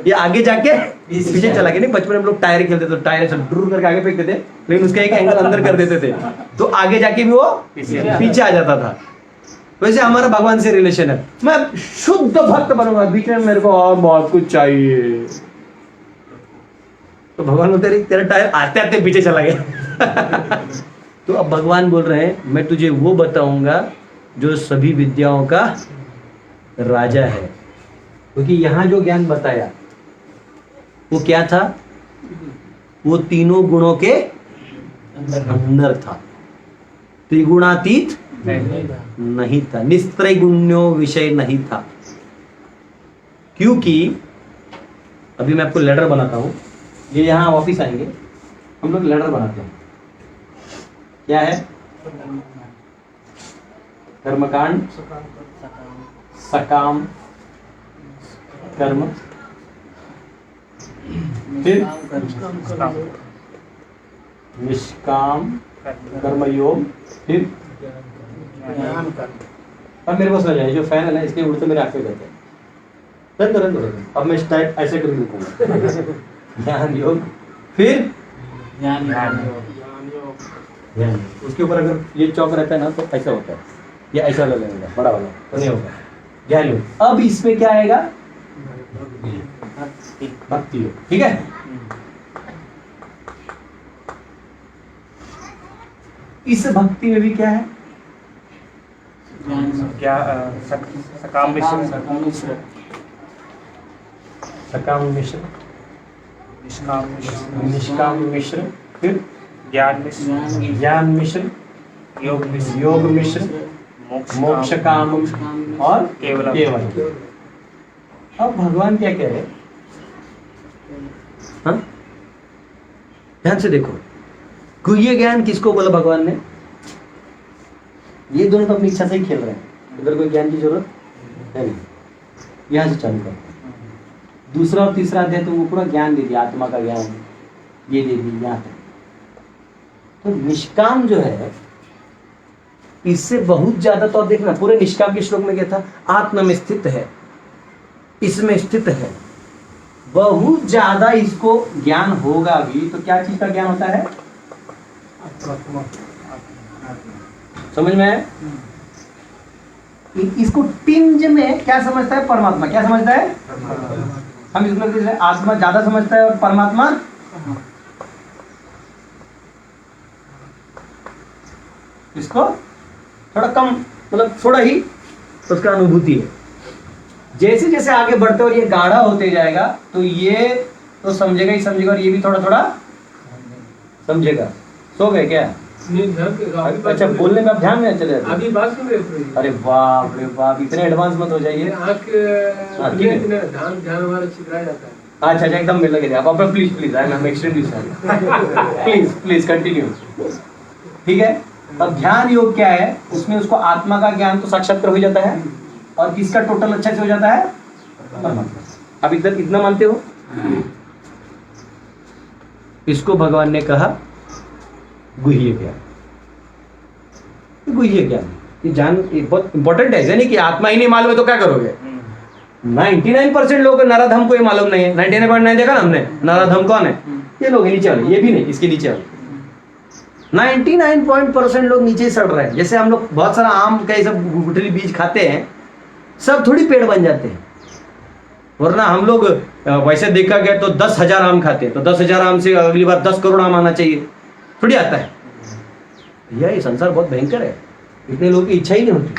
ये आगे जाके पीछे चला गया। नहीं, बचपन में हम लोग टायर खेलते थे, टायर से ड्रूर करके आगे फेंकते थे, लेकिन उसका एक एंगल अंदर कर देते थे, तो आगे जाके भी वो पीछे आ जाता था। वैसे हमारा भगवान से रिलेशन है, मैं शुद्ध भक्त बनूंगा, बीच में मेरे को और बहुत कुछ चाहिए। तो भगवान बोलते तेरा टायर आते आते पीछे चला गया। तो अब भगवान बोल रहे हैं मैं तुझे वो बताऊंगा जो सभी विद्याओं का राजा है, क्योंकि यहां जो ज्ञान बताया वो क्या था? वो तीनों गुणों के अंदर था, त्रिगुणातीत नहीं था, निस्त्रैगुण्यो विषय नहीं था। क्योंकि अभी मैं आपको लेटर बनाता हूं, ये यहां ऑफिस आएंगे, हम लोग लेटर बनाते हैं। क्या है? कर्मकांड, सकाम कर्म, फिर निष्काम कर्मयोग, फिर अब मेरे को समझ आया, जो फैन है ना इसके उड़ते मेरे आंखें जाते हैं। रन दो। अब मैं स्टार्ट ऐसे कर दूंगा, ध्यान योग, फिर ध्यान। उसके ऊपर अगर ये चौक रहता है ना तो ऐसा होता है, ये ऐसा लगेगा बड़ा वाला, तो नहीं होगा ध्यान योग। अब इसमें क्या आएगा? भक्ति योग, ठीक है। इस भक्ति में भी क्या है? क्या सकाम मिश्र, सकाम मिश्र, निष्काम मिश्र, फिर ज्ञान मिश्र, ज्ञान मिश्र, योग मिश्र, मोक्ष काम और केवल। अब भगवान क्या कह रहे? हाँ, ध्यान से देखो, गुह्य ज्ञान किसको बोला भगवान ने? ये दोनों तो अपनी इच्छा से ही खेल रहे हैं, इधर कोई ज्ञान की जरूरत है नहीं। यहां से चालू कर, दूसरा और तीसरा अध्याय तो वो पूरा ज्ञान दे दिया, आत्मा का ज्ञान ये दे दी यहाँ तक। तो निष्काम जो है इससे बहुत ज्यादा, तो आप देखना पूरे निष्काम के श्लोक में क्या था? आत्मा में स्थित है, इसमें स्थित है, बहुत ज्यादा इसको ज्ञान होगा भी। तो क्या चीज का ज्ञान होता है? समझ में है? इसको टिंज में क्या समझता है? परमात्मा। क्या समझता है? हम इसमें आत्मा ज्यादा समझता है और परमात्मा इसको थोड़ा कम, मतलब थोड़ा ही उसका अनुभूति है। जैसे जैसे आगे बढ़ते और ये गाढ़ा होते जाएगा तो ये तो समझेगा ही समझेगा, और ये भी थोड़ा थोड़ा समझेगा। सो गए क्या? अच्छा, बोलने में आप ध्यान में चले जाते? अभी बात सुन रहे? अरे बाप रे बाप, इतने एडवांस मत हो जाइए। ध्यान हमारा सिखाया जाता है। अच्छा, एकदम मिल लगे आप। Please please, I am extremely sorry. Please continue. ठीक है। अब ध्यान योग क्या है, उसमें उसको आत्मा का ज्ञान तो साक्षात्कार हो जाता है और किसका टोटल अच्छे से हो जाता है, परमात्मा। अब इधर कितना मानते हो? इसको भगवान ने कहा गुह्य ज्ञान। गुह्य ज्ञान ये जान ये बहुत इंपॉर्टेंट है, यानी कि आत्मा ही नहीं मालूम है तो क्या करोगे? 99% लोगों को नराधम को ये मालूम नहीं है। 99.9 देखा ना हमने, नराधम कौन है? ये लोग नीचे वाले, ये भी नहीं, इसके नीचे वाले 99% लोग नीचे ही सड़ रहे हैं। जैसे हम लोग बहुत सारा आम का ये सब गुठली बीज खाते हैं, सब थोड़ी पेड़ बन जाते हैं। वरना हम लोग वैसे देखा गया तो 10,000 आम खाते हैं, तो 10,000 आम से अगली बार 10 करोड़ आम आना चाहिए, थोड़ी आता है। ये संसार बहुत भयंकर है, इतने लोगों की इच्छा ही नहीं होती।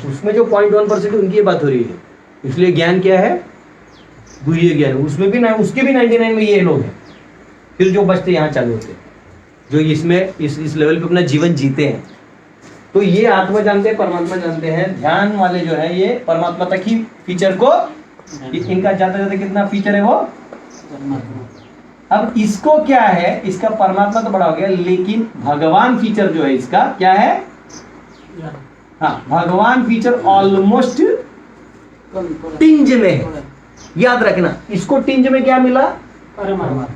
उसमें जो 0.1% उनकी ये बात हो रही है। इसलिए ज्ञान क्या है? गुह्य ज्ञान। उसमें भी ना, उसके भी 99 में ये लोग हैं। फिर जो बचते यहाँ चालू होते हैं, जो इसमें इस लेवल पे अपना जीवन जीते हैं। तो ये आत्मा जानते हैं, परमात्मा जानते हैं। ध्यान वाले जो है ये परमात्मा तक ही फीचर को, इनका जाते जाते कितना फीचर है वो? अब इसको क्या है, इसका परमात्मा तो बड़ा हो गया, लेकिन भगवान फीचर जो है इसका क्या है? हाँ, भगवान फीचर ऑलमोस्ट टिंज में है। याद रखना, इसको टिंज में क्या मिला? परमात्मा।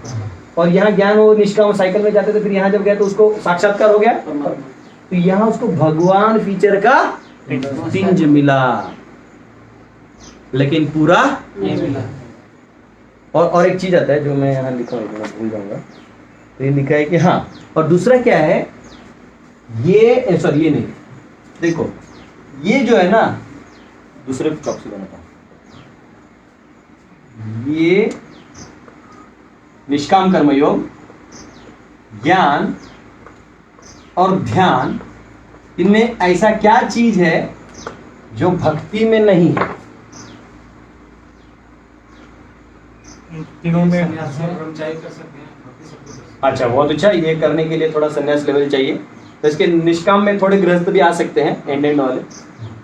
और यहाँ ज्ञान हो निष्काम साइकिल में जाते थे, फिर यहाँ जब गया तो उसको साक्षात्कार हो गया, तो यहाँ उसको भगवान फीचर का टिंज मिला, लेकिन पूरा नहीं मिला। और एक चीज आता है जो मैं यहाँ लिखा हूँ, मैं भूल जाऊंगा। तो ये लिखा है कि हाँ, और दूसरा क्या है, ये सॉरी ये नहीं, देखो ये जो है ना, दूसरे चौक से बनाता हूँ, ये निष्काम कर्मयोग, ज्ञान और ध्यान, इनमें ऐसा क्या चीज है जो भक्ति में नहीं है? तीनों में अच्छा, बहुत अच्छा। ये करने के लिए थोड़ा संन्यास लेवल चाहिए, तो इसके निष्काम में थोड़े गृहस्थ भी आ सकते हैं, एंड वाले,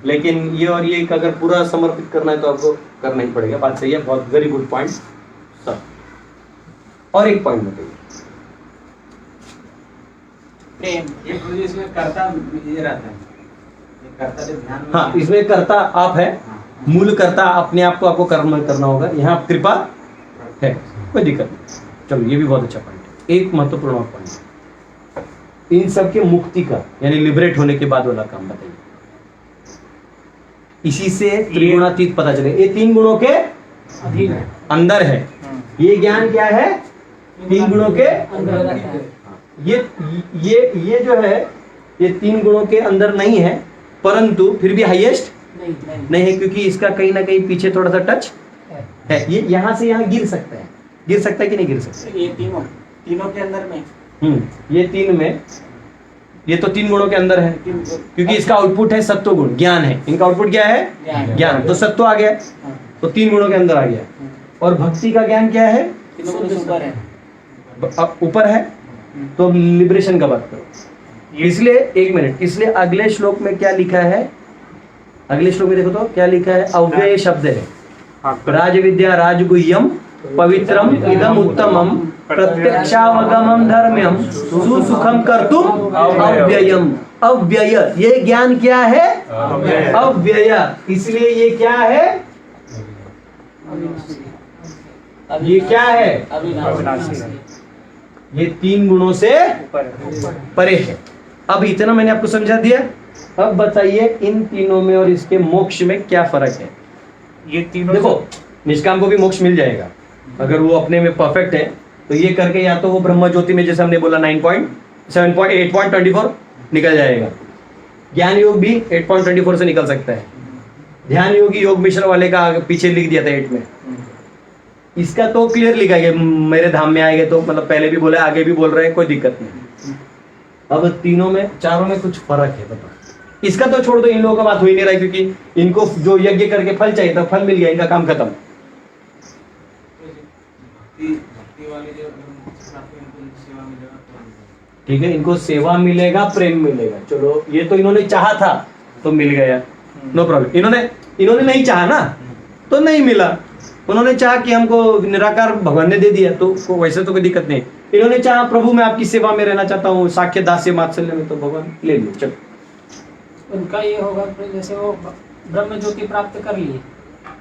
लेकिन ये और ये अगर पूरा समर्पित करना है तो आपको करना ही पड़ेगा। बात सही है, बहुत वेरी गुड पॉइंट सर। और एक पॉइंट बताइए, प्रेम, ये पूरी इसमें कर्ता ये रहता है, ये कर्ता जो ध्यान में, हाँ इसमें कर्ता आप है, मूल कर्ता अपने आप को आपको कर्म करना होगा, यहाँ कृपा है, कोई दिक्कत नहीं। चलो ये भी बहुत अच्छा पॉइंट है। एक महत्वपूर्ण पॉइंट, इन सब के मुक्ति का यानी लिबरेट होने के बाद वाला काम बताइए। इसी से त्रिगुणातीत पता चले, ये 3 गुणों के अंदर है। ये ज्ञान क्या है? 3 गुणों के अंदर है। ये जो है ये 3 गुणों के अंदर नहीं है, परंतु फिर भी हाईएस्ट नहीं है, क्योंकि इसका कहीं ना कहीं पीछे थोड़ा सा टच है। ये यहाँ से यहाँ गिर सकता है, गिर सकता है कि नहीं गिर सकता? ये तीनों के अंदर में, ये 3 में, ये तो 3 गुणों के अंदर है, क्योंकि इसका आउटपुट है सत्व गुण, ज्ञान है। इनका आउटपुट क्या है? ज्ञान। तो सत्व आ गया, तो 3 गुणों के अंदर आ गया। और भक्ति का ज्ञान क्या है? ऊपर है, तो लिबरेशन का बात करो। इसलिए 1 मिनट, इसलिए अगले श्लोक में क्या लिखा है? अगले श्लोक में देखो तो क्या लिखा है? अव्यय शब्द है, राज विद्या राजगुह्यम पवित्रम इदम उत्तमम प्रत्यक्षावगमम धर्म्यम सुसुखम कर्तुम अव्ययम। अव्यय, ये ज्ञान क्या है? अव्यय। इसलिए ये क्या है? ये क्या है? ये 3 गुणों से परे है। अब इतना मैंने आपको समझा दिया। अब बताइए इन तीनों में और इसके मोक्ष में क्या फर्क है? ये तीनों देखो, निष्काम को भी मोक्ष मिल जाएगा अगर वो अपने में परफेक्ट है, तो ये करके या तो वो ब्रह्म ज्योति में, जैसे हमने बोला 8.24 निकल जाएगा। ज्ञान योग भी 8.24 से निकल सकता है। ध्यान योगी योग मिश्र वाले का पीछे लिख दिया था 8 में, इसका तो क्लियर लिखा है मेरे धाम में आएंगे, तो मतलब पहले भी बोला आगे भी बोल रहे हैं, कोई दिक्कत नहीं। अब तीनों में, चारों में कुछ फर्क है, बताओ। इसका तो छोड़ दो, इन लोगों का बात हो ही नहीं रहा है, क्योंकि इनको जो यज्ञ करके फल चाहिए था, फल मिल गया, इनका काम खत्म। ठीक है, इनको सेवा मिलेगा, प्रेम मिलेगा, चलो ये तो इन्होंने चाहा था तो मिल गया, नो प्रॉब्लम। इन्होंने नहीं चाहा ना, तो नहीं मिला। उन्होंने चाहा कि हमको निराकार भगवान ने दे दिया, तो वैसे तो कोई दिक्कत नहीं। इन्होंने चाहा प्रभु मैं आपकी सेवा में रहना चाहता हूँ, साक्ष्य दास्य मात्सल्य में, तो भगवान ले लो चलो। उनका ये होगा कि जैसे वो ब्रह्म ज्योति प्राप्त कर लिए,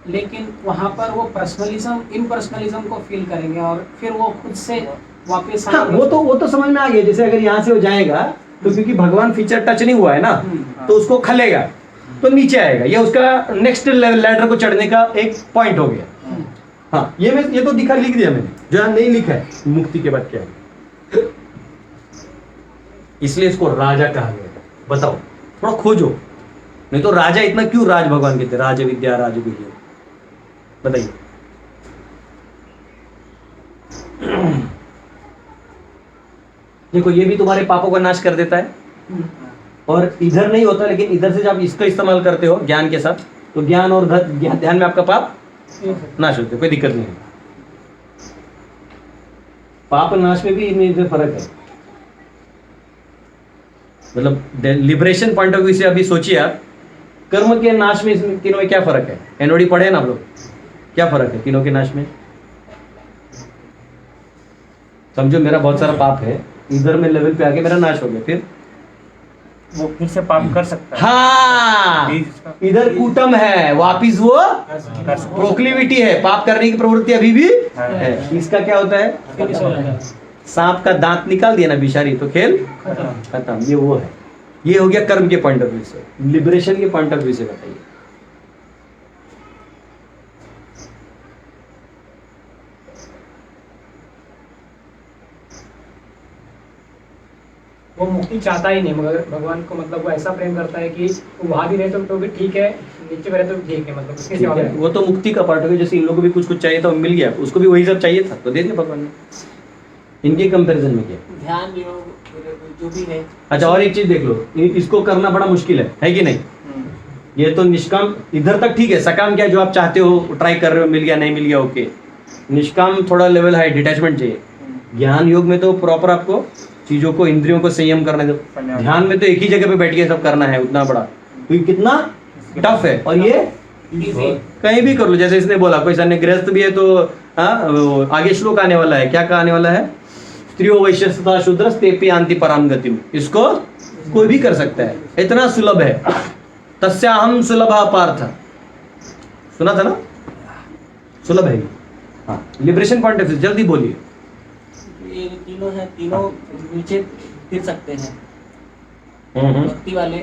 लेकिन वहाँ पर वो पर्सनलिज्म इम्पर्सनलिज्म को फील करेंगे और फिर वो खुद से वापस हाँ, वो तो समझ में आ गया। जैसे अगर यहाँ से वो जाएगा तो क्योंकि भगवान फीचर टच नहीं हुआ है ना, तो उसको खलेगा तो नीचे आएगा, ये उसका नेक्स्ट लैडर को चढ़ने का एक पॉइंट हो गया। हाँ, ये तो लिख दिया मैंने, जो यहाँ नहीं लिखा है मुक्ति के बाद क्या है, इसलिए इसको राजा कहा गया। बताओ, थोड़ा खोजो, नहीं तो राजा इतना क्यों राज भगवान कहते, राज विद्या राज विद्या, बताइए। देखो ये भी तुम्हारे पापों का नाश कर देता है, और इधर नहीं होता, लेकिन इधर से जब इसका इस्तेमाल करते हो ज्ञान के साथ, तो ज्ञान और ध्यान में आपका पाप नाश होते, कोई दिक्कत नहीं है। पाप नाश में भी इनमें फर्क है, मतलब लिबरेशन पॉइंट ऑफ व्यू से अभी सोचिए आप, कर्म के नाश में इसमें तीनों में क्या फर्क है? एनओडी पढ़े ना आप लोग, क्या फर्क है तीनों के नाश में? समझो मेरा बहुत सारा पाप है, इधर में लेवल पे आके मेरा नाश हो गया, फिर वो फिर से पाप कर सकता है। हाँ, इधर कूटम है, वापिस वो प्रोक्लिविटी है, पाप करने की प्रवृत्ति अभी भी है। इसका क्या होता है? सांप का दांत निकाल दिया ना बिचारी, तो खेल खत्म। ये वो है, ये हो गया कर्म के पॉइंट ऑफ व्यू से। लिबरेशन के पॉइंट ऑफ व्यू से बताइए। वो मुक्ति चाहता ही नहीं, मगर भगवान को मतलब वो ऐसा प्रेम करता है कि वहां भी रहे तो भी ठीक है, नीचे भी रहे तो भी ठीक है, मतलब उसके सिवा वो तो मुक्ति का पार्ट हो गया। जैसे इन लोगों को भी कुछ चाहिए था, मिल गया, उसको भी वही सब चाहिए था, तो दे दिया भगवान ने। इनके कंपैरिजन में क्या ध्यान योग जो भी है। अच्छा, और एक चीज देख लो, इसको करना बड़ा मुश्किल है कि नहीं? ये तो निष्काम इधर तक ठीक है, सकाम क्या जो आप चाहते हो, ट्राई कर रहे हो, मिल गया नहीं मिल गया ओके। निष्काम थोड़ा लेवल हाई, डिटैचमेंट चाहिए। ज्ञान योग में तो प्रॉपर आपको चीजों को, इंद्रियों को संयम करना है। ध्यान में तो एक ही जगह पे बैठ के सब करना है, उतना बड़ा, तो कितना टफ है। और ये कहीं भी कर लो, जैसे इसने बोला, कोई अन्य गृहस्थ भी है तो आगे श्लोक आने वाला है, क्या आने वाला है? स्त्रियो वैश्यस्ता शूद्रस तेपि यान्ति पराम गतिम। इसको कोई भी कर सकता है, इतना सुलभ है। तस्याहम सुलभा पार्थ, सुना था ना? सुलभ है। हाँ, लिबरेशन पॉइंट ऑफ व्यू, जल्दी बोलिए। ये तीनों है, तीनों नीचे गिर सकते हैं भक्ति वाले।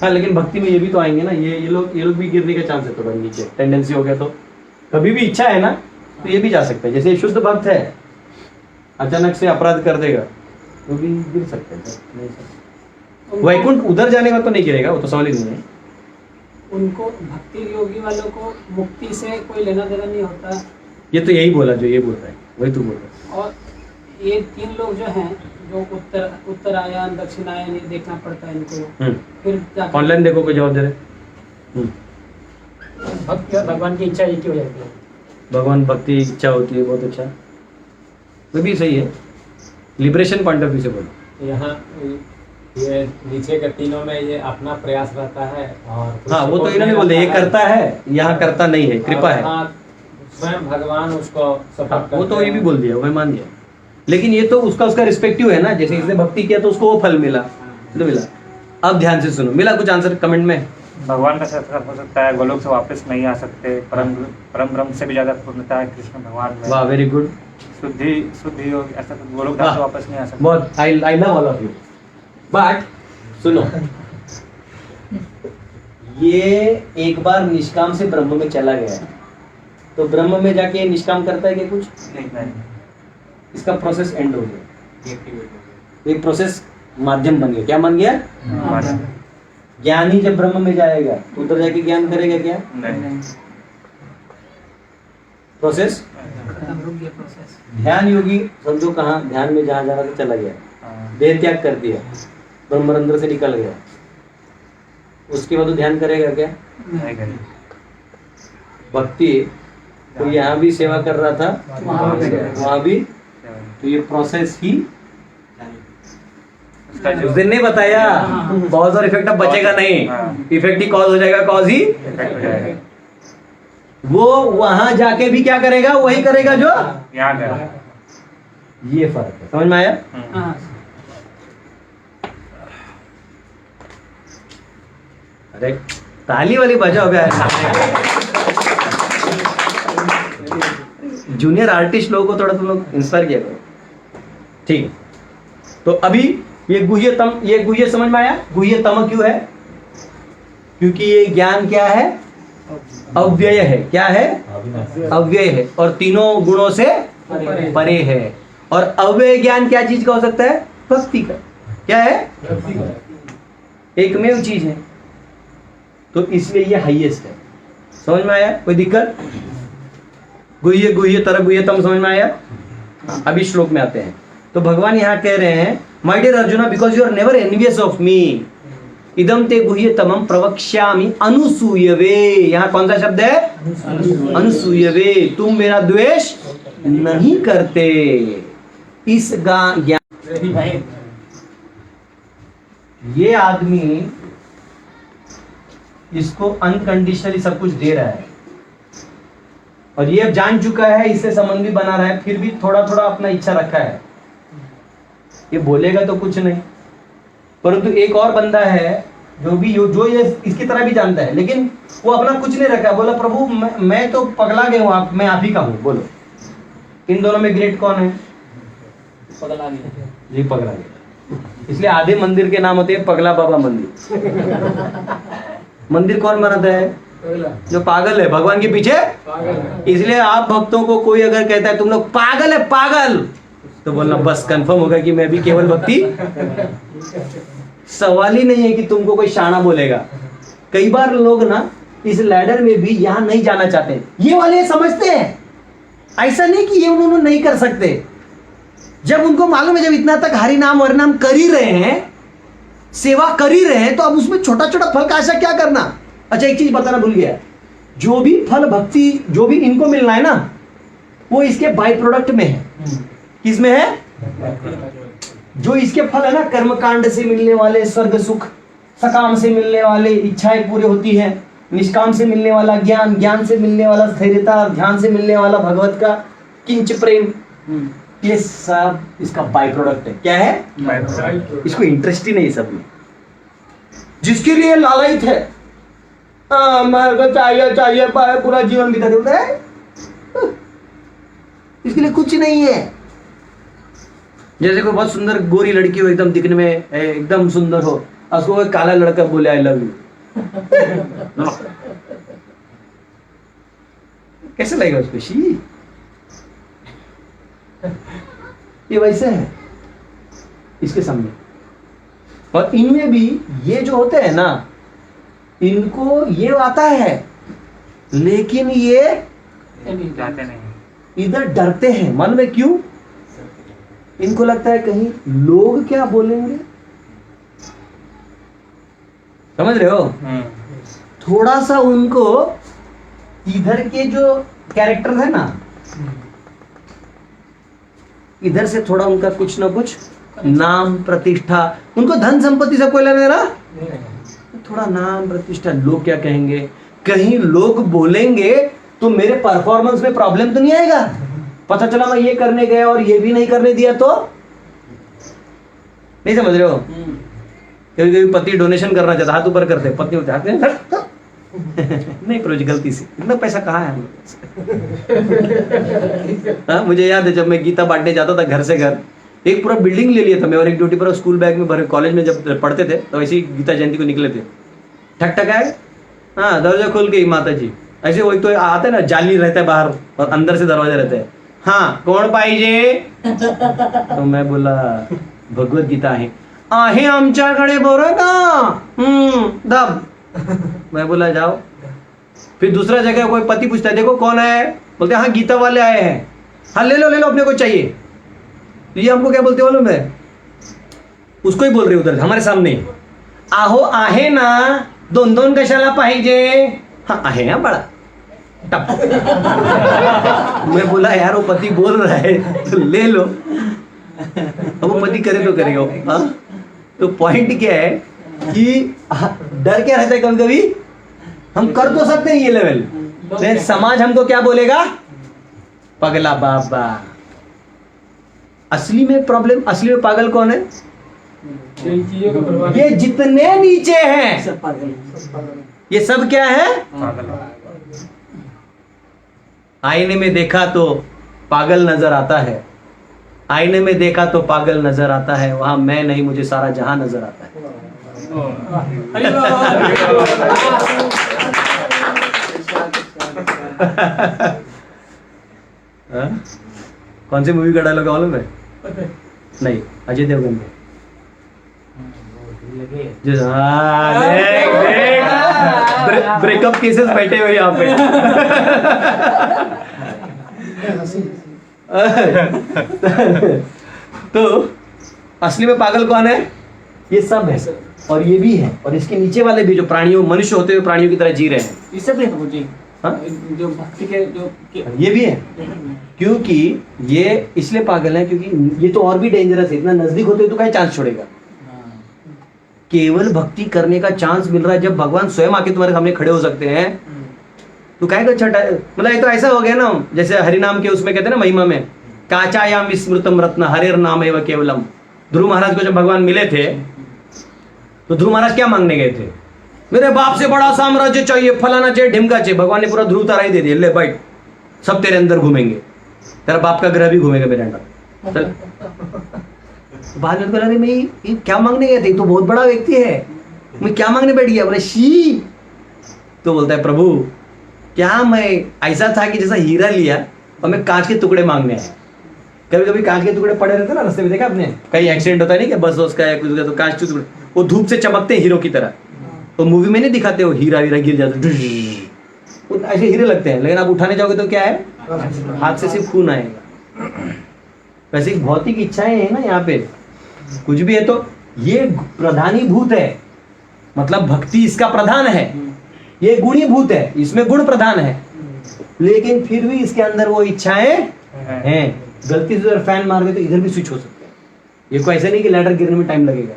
हाँ, लेकिन भक्ति में ये भी तो आएंगे ना, ये लोग भी गिरने का चांस है थोड़ा नीचे, टेंडेंसी हो गया तो। कभी भी इच्छा है ना तो ये भी जा सकता है। जैसे शुद्ध भक्त है, अचानक से अपराध कर देगा तो भी गिर सकता है। वैकुंठ उधर जाने का तो नहीं गिरेगा, वो तो सवाल ही नहीं है। उनको भक्ति योगी वालों को मुक्ति से कोई लेना देना नहीं होता। ये तो यही बोला जो ये बोल रहा है, वही तू बोल रहा है। और ये तीन लोग जो हैं, जो उत्तरायण दक्षिणायन, ये देखना पड़ता है इनको। फिर ऑनलाइन देखो, कोई जवाब दे रहे। भक्ति और भगवान की इच्छा एक ही हो जाती है। भगवान भक्ति इच्छा होती है, बहुत अच्छा, वो भी सही है। लिबरेशन पॉइंट ऑफ व्यू से बोलो। यहाँ ये नीचे के तीनों में ये अपना प्रयास रहता है, और हाँ, वो तो इन्होंने बोले ये करता है, यहाँ करता नहीं है, कृपा है। स्वयं भगवान उसको सपोर्ट। वो तो ये भी बोल दिया, वही मान दिया। लेकिन ये तो उसका रिस्पेक्टिव है ना, जैसे इसने भक्ति किया तो उसको वो फल मिला, तो मिला। अब ध्यान से सुनो, मिला कुछ आंसर कमेंट में? भगवान का साक्षात्कार हो सकता है, गोलोक से वापस नहीं आ सकते, परम ब्रह्म से भी ज्यादा पूर्णता है कृष्ण भगवान में। वाह, वेरी गुड। शुद्धि योग, ऐसा गोलोक धाम से वापस नहीं आ सकते। बहुत, I love all of you. But सुनो, ये एक बार निष्काम से ब्रह्म में चला गया है, तो ब्रह्म में जाके निष्काम करता है क्या कुछ? नहीं। इसका प्रोसेस एंड हो गया, एक प्रोसेस माध्यम बन गया। क्या बन गया? ज्ञानी जब ब्रह्म में जाएगा तो उधर जाके ज्ञान करेगा क्या? नहीं। प्रोसेस ध्यान योगी समझो कहाँ, ध्यान में जहाँ जाना था चला गया, देह त्याग कर दिया, ब्रह्मरंध्र से निकल गया, उसके बाद ध्यान करेगा क्या? भक्ति तो यहाँ भी सेवा कर रहा था, वहाँ भी, तो ये प्रोसेस ही उस दिन नहीं बताया, कॉज और इफेक्ट अब बचेगा नहीं, इफेक्ट ही कॉज हो जाएगा, कॉज ही वो वहां जाके भी क्या करेगा? वही करेगा जो यहाँ ये फर्क है, समझ में आया? हाँ अरे ताली वाली बजाओ बे। जूनियर आर्टिस्ट लोगों को थोड़ा तुम लोग इंस्पायर किया करो, ठीक है? तो अभी ये गुह्य समझ में आया? गुह्यतम क्यों है? क्योंकि ये ज्ञान क्या है? अव्यय है। क्या है? अव्यय है और तीनों गुणों से परे है। और अव्यय ज्ञान क्या चीज का हो सकता है? भक्ति का। क्या है? एकमेव चीज है, तो इसलिए ये हाईएस्ट है। समझ में आया? कोई दिक्कत? गुह्य तरह गुह्यतम समझ में आया? अभी श्लोक में आते हैं। तो भगवान यहाँ कह रहे हैं, my dear Arjuna, because you are never envious of me, इदम ते गुह्यतमं प्रवक्ष्यामि अनुसूयवे। यहाँ कौन सा शब्द है? अनुसूयवे। तुम मेरा द्वेष नहीं करते। इस ज्ञान, ये आदमी इसको अनकंडीशनली सब कुछ दे रहा है और ये अब जान चुका है, इससे संबंध भी बना रहा है, फिर भी थोड़ा थोड़ा अपना इच्छा रखा है। ये बोलेगा तो कुछ नहीं, परंतु एक और बंदा है जो ये इसकी तरह भी जानता है, लेकिन वो अपना कुछ नहीं रखा। बोला प्रभु मैं तो पगला गया हूँ, मैं आप ही का हूँ। बोलो इन दोनों में ग्रेट कौन है? पगला गया। जी पगला गया। इसलिए आधे मंदिर के नाम होते हैं पगला बाबा मंदिर। मंदिर कौन बनाता है? जो पागल है भगवान के पीछे। इसलिए आप भक्तों को कोई अगर कहता है तुम लोग पागल है पागल, तो बोलना बस कंफर्म होगा कि मैं भी केवल भक्ति। सवाल ही नहीं है कि तुमको कोई शाना बोलेगा। कई बार लोग ना इस लैडर में भी यहां नहीं जाना चाहते, ये वाले समझते हैं ऐसा नहीं कि ये उन्होंने नहीं कर सकते। जब उनको मालूम है जब इतना तक हरि नाम हरि नाम कर ही रहे हैं, सेवा कर ही रहे हैं, तो अब उसमें छोटा छोटा फल का आशा क्या करना। अच्छा एक चीज बताना भूल गया, जो भी फल भक्ति जो भी इनको मिलना है ना, वो इसके बाय प्रोडक्ट में है। किसमें है? जो इसके फल है ना, कर्मकांड से मिलने वाले स्वर्ग सुख, सकाम से मिलने वाले इच्छाएं पूरी होती है, निष्काम से मिलने वाला ज्ञान, ज्ञान से मिलने वाला स्थिरता, ध्यान से मिलने वाला भगवत का किंच प्रेम, ये सब इसका बाय प्रोडक्ट है। क्या है? इसको इंटरेस्ट ही नहीं सब में। जिसके लिए लालयित है, मेरे को चाहिए चाहिए पूरा जीवन बिता देता है, इसके लिए कुछ नहीं है। जैसे कोई बहुत सुंदर गोरी लड़की हो, एकदम दिखने में एकदम सुंदर हो, उसको कोई काला लड़का बोले आई लव यू, कैसे लगेगा उसको? शी, ये वैसे है इसके सामने। और इनमें भी ये जो होते हैं ना, इनको ये आता है, लेकिन ये जाते नहीं। इधर डरते हैं। मालूम है क्यों? इनको लगता है कहीं लोग क्या बोलेंगे। समझ रहे हो? थोड़ा सा उनको इधर के जो कैरेक्टर है ना, इधर से थोड़ा उनका कुछ ना कुछ नाम प्रतिष्ठा, उनको धन संपत्ति से कोई लेना देना, थोड़ा नाम प्रतिष्ठा, लोग क्या कहेंगे, कहीं लोग बोलेंगे तो मेरे परफॉर्मेंस में प्रॉब्लम तो नहीं आएगा। पता चला मैं ये करने गया और ये भी नहीं करने दिया तो नहीं। समझ रहे हो? कभी कभी पति डोनेशन करना चाहता, हाथ ऊपर करते, पति उठाते हैं नहीं प्रोज गलती से, इतना पैसा कहाँ है हम लोग। मुझे याद है जब मैं गीता बांटने जाता था घर से घर, एक पूरा बिल्डिंग ले लिया था मैं और एक ड्यूटी पर स्कूल बैग में भरे। कॉलेज में जब पढ़ते थे तो ऐसी गीता जयंती को निकले थे, ठक ठक आए, हाँ दरवाजा खोल के माता जी ऐसे, वही तो आते ना, जाली रहता है बाहर और अंदर से दरवाजा रहता है, हाँ कौन पाहिजे? तो मैं बोला भगवत गीता आहे आमच्याकडे बरं का, दब। मैं बोला जाओ। फिर दूसरा जगह कोई पति पूछता है देखो कौन है, बोलते हाँ गीता वाले आए हैं, हाँ ले लो अपने को चाहिए। तो ये हमको क्या बोलते बोलो, मैं उसको ही बोल रही उधर हमारे सामने, आहो आहे ना, दोन दोन कशाला पाहिजे, हाँ आहे ना बड़ा टप। मैं बोला यार वो पति बोल रहा है तो ले लो, अब वो पति करे तो करेगा। हाँ तो पॉइंट क्या है कि डर क्या रहता है, कभी कभी हम कर तो सकते हैं ये लेवल, लेकिन समाज हमको क्या बोलेगा, पगला बाबा। असली में प्रॉब्लम, असली में पागल कौन है? इन चीजों का प्रभाव ये जितने नीचे हैं ये सब क्या है? पागल है। आईने में देखा तो पागल नजर आता है, आईने में देखा तो पागल नजर आता है, वहां मैं नहीं मुझे सारा जहां नजर आता है। हाँ? कौन सी मूवी का डायलॉग मालूम है? नहीं, अजय देवगन के। ब्रेकअप केसेस बैठे हुए यहाँ पे। तो असली में पागल कौन है? ये सब है और ये भी है और इसके नीचे वाले भी जो प्राणियों, मनुष्य होते हुए प्राणियों की तरह जी रहे हैं। इससे भी है जी। हाँ? जो भक्ति के जो ये भी है क्योंकि ये इसलिए पागल है क्योंकि ये तो और भी डेंजरस है। इतना नजदीक होते तो क्या चांस छोड़ेगा? केवल भक्ति करने का चांस मिल रहा है जब भगवान स्वयं आके तुम्हारे सामने खड़े हो सकते हैं तो क्या छठा, मतलब ये तो ऐसा हो गया ना जैसे हरिनाम के उसमें कहते हैं ना महिमा में, काचायाम विस्मृतम रत्न हरेर नाम एवं केवलम। ध्रुव महाराज को जब भगवान मिले थे तो ध्रुव महाराज क्या मांगने गए थे? मेरे बाप से बड़ा साम्राज्य चाहिए, फलाना चाहिए, ढिमका चाहिए। भगवान ने पूरा ध्रुव तारा ही दे दिया, ले बैठ, सब तेरे अंदर घूमेंगे, तेरा बाप का ग्रह भी घूमेगा मेरे अंदर। चल बाद में बोला, मैं ये क्या मांगने गए थे? तो बहुत बड़ा व्यक्ति है, मैं क्या मांगने बैठ गया? बोले शी। तो बोलता है प्रभु क्या मैं ऐसा था कि जैसा हीरा लिया और मैं कांच के टुकड़े मांगने आया। कभी कभी कांच के टुकड़े पड़े रहते ना रास्ते में, देखा आपने? कहीं एक्सीडेंट होता है नहीं कि बस उसका या कुछ का, तो कांच के टुकड़े वो धूप से चमकते हैं हीरो की तरह। तो मूवी में नहीं दिखाते वो हीरा वीरा गिर जाता, वो ऐसे हीरे लगते हैं, लेकिन आप उठाने जाओगे तो क्या है? हाथ से सिर्फ खून आएगा। वैसे भौतिक इच्छाएं है ना यहाँ पे, कुछ भी है तो ये प्रधानीभूत है, मतलब भक्ति इसका प्रधान है, ये गुणीभूत है, इसमें गुण प्रधान है, लेकिन फिर भी इसके अंदर वो इच्छाएं हैं। गलती से फैन मार दे तो इधर भी स्विच हो सकते हैं। ये कोई ऐसा नहीं कि लैडर गिरने में टाइम लगेगा,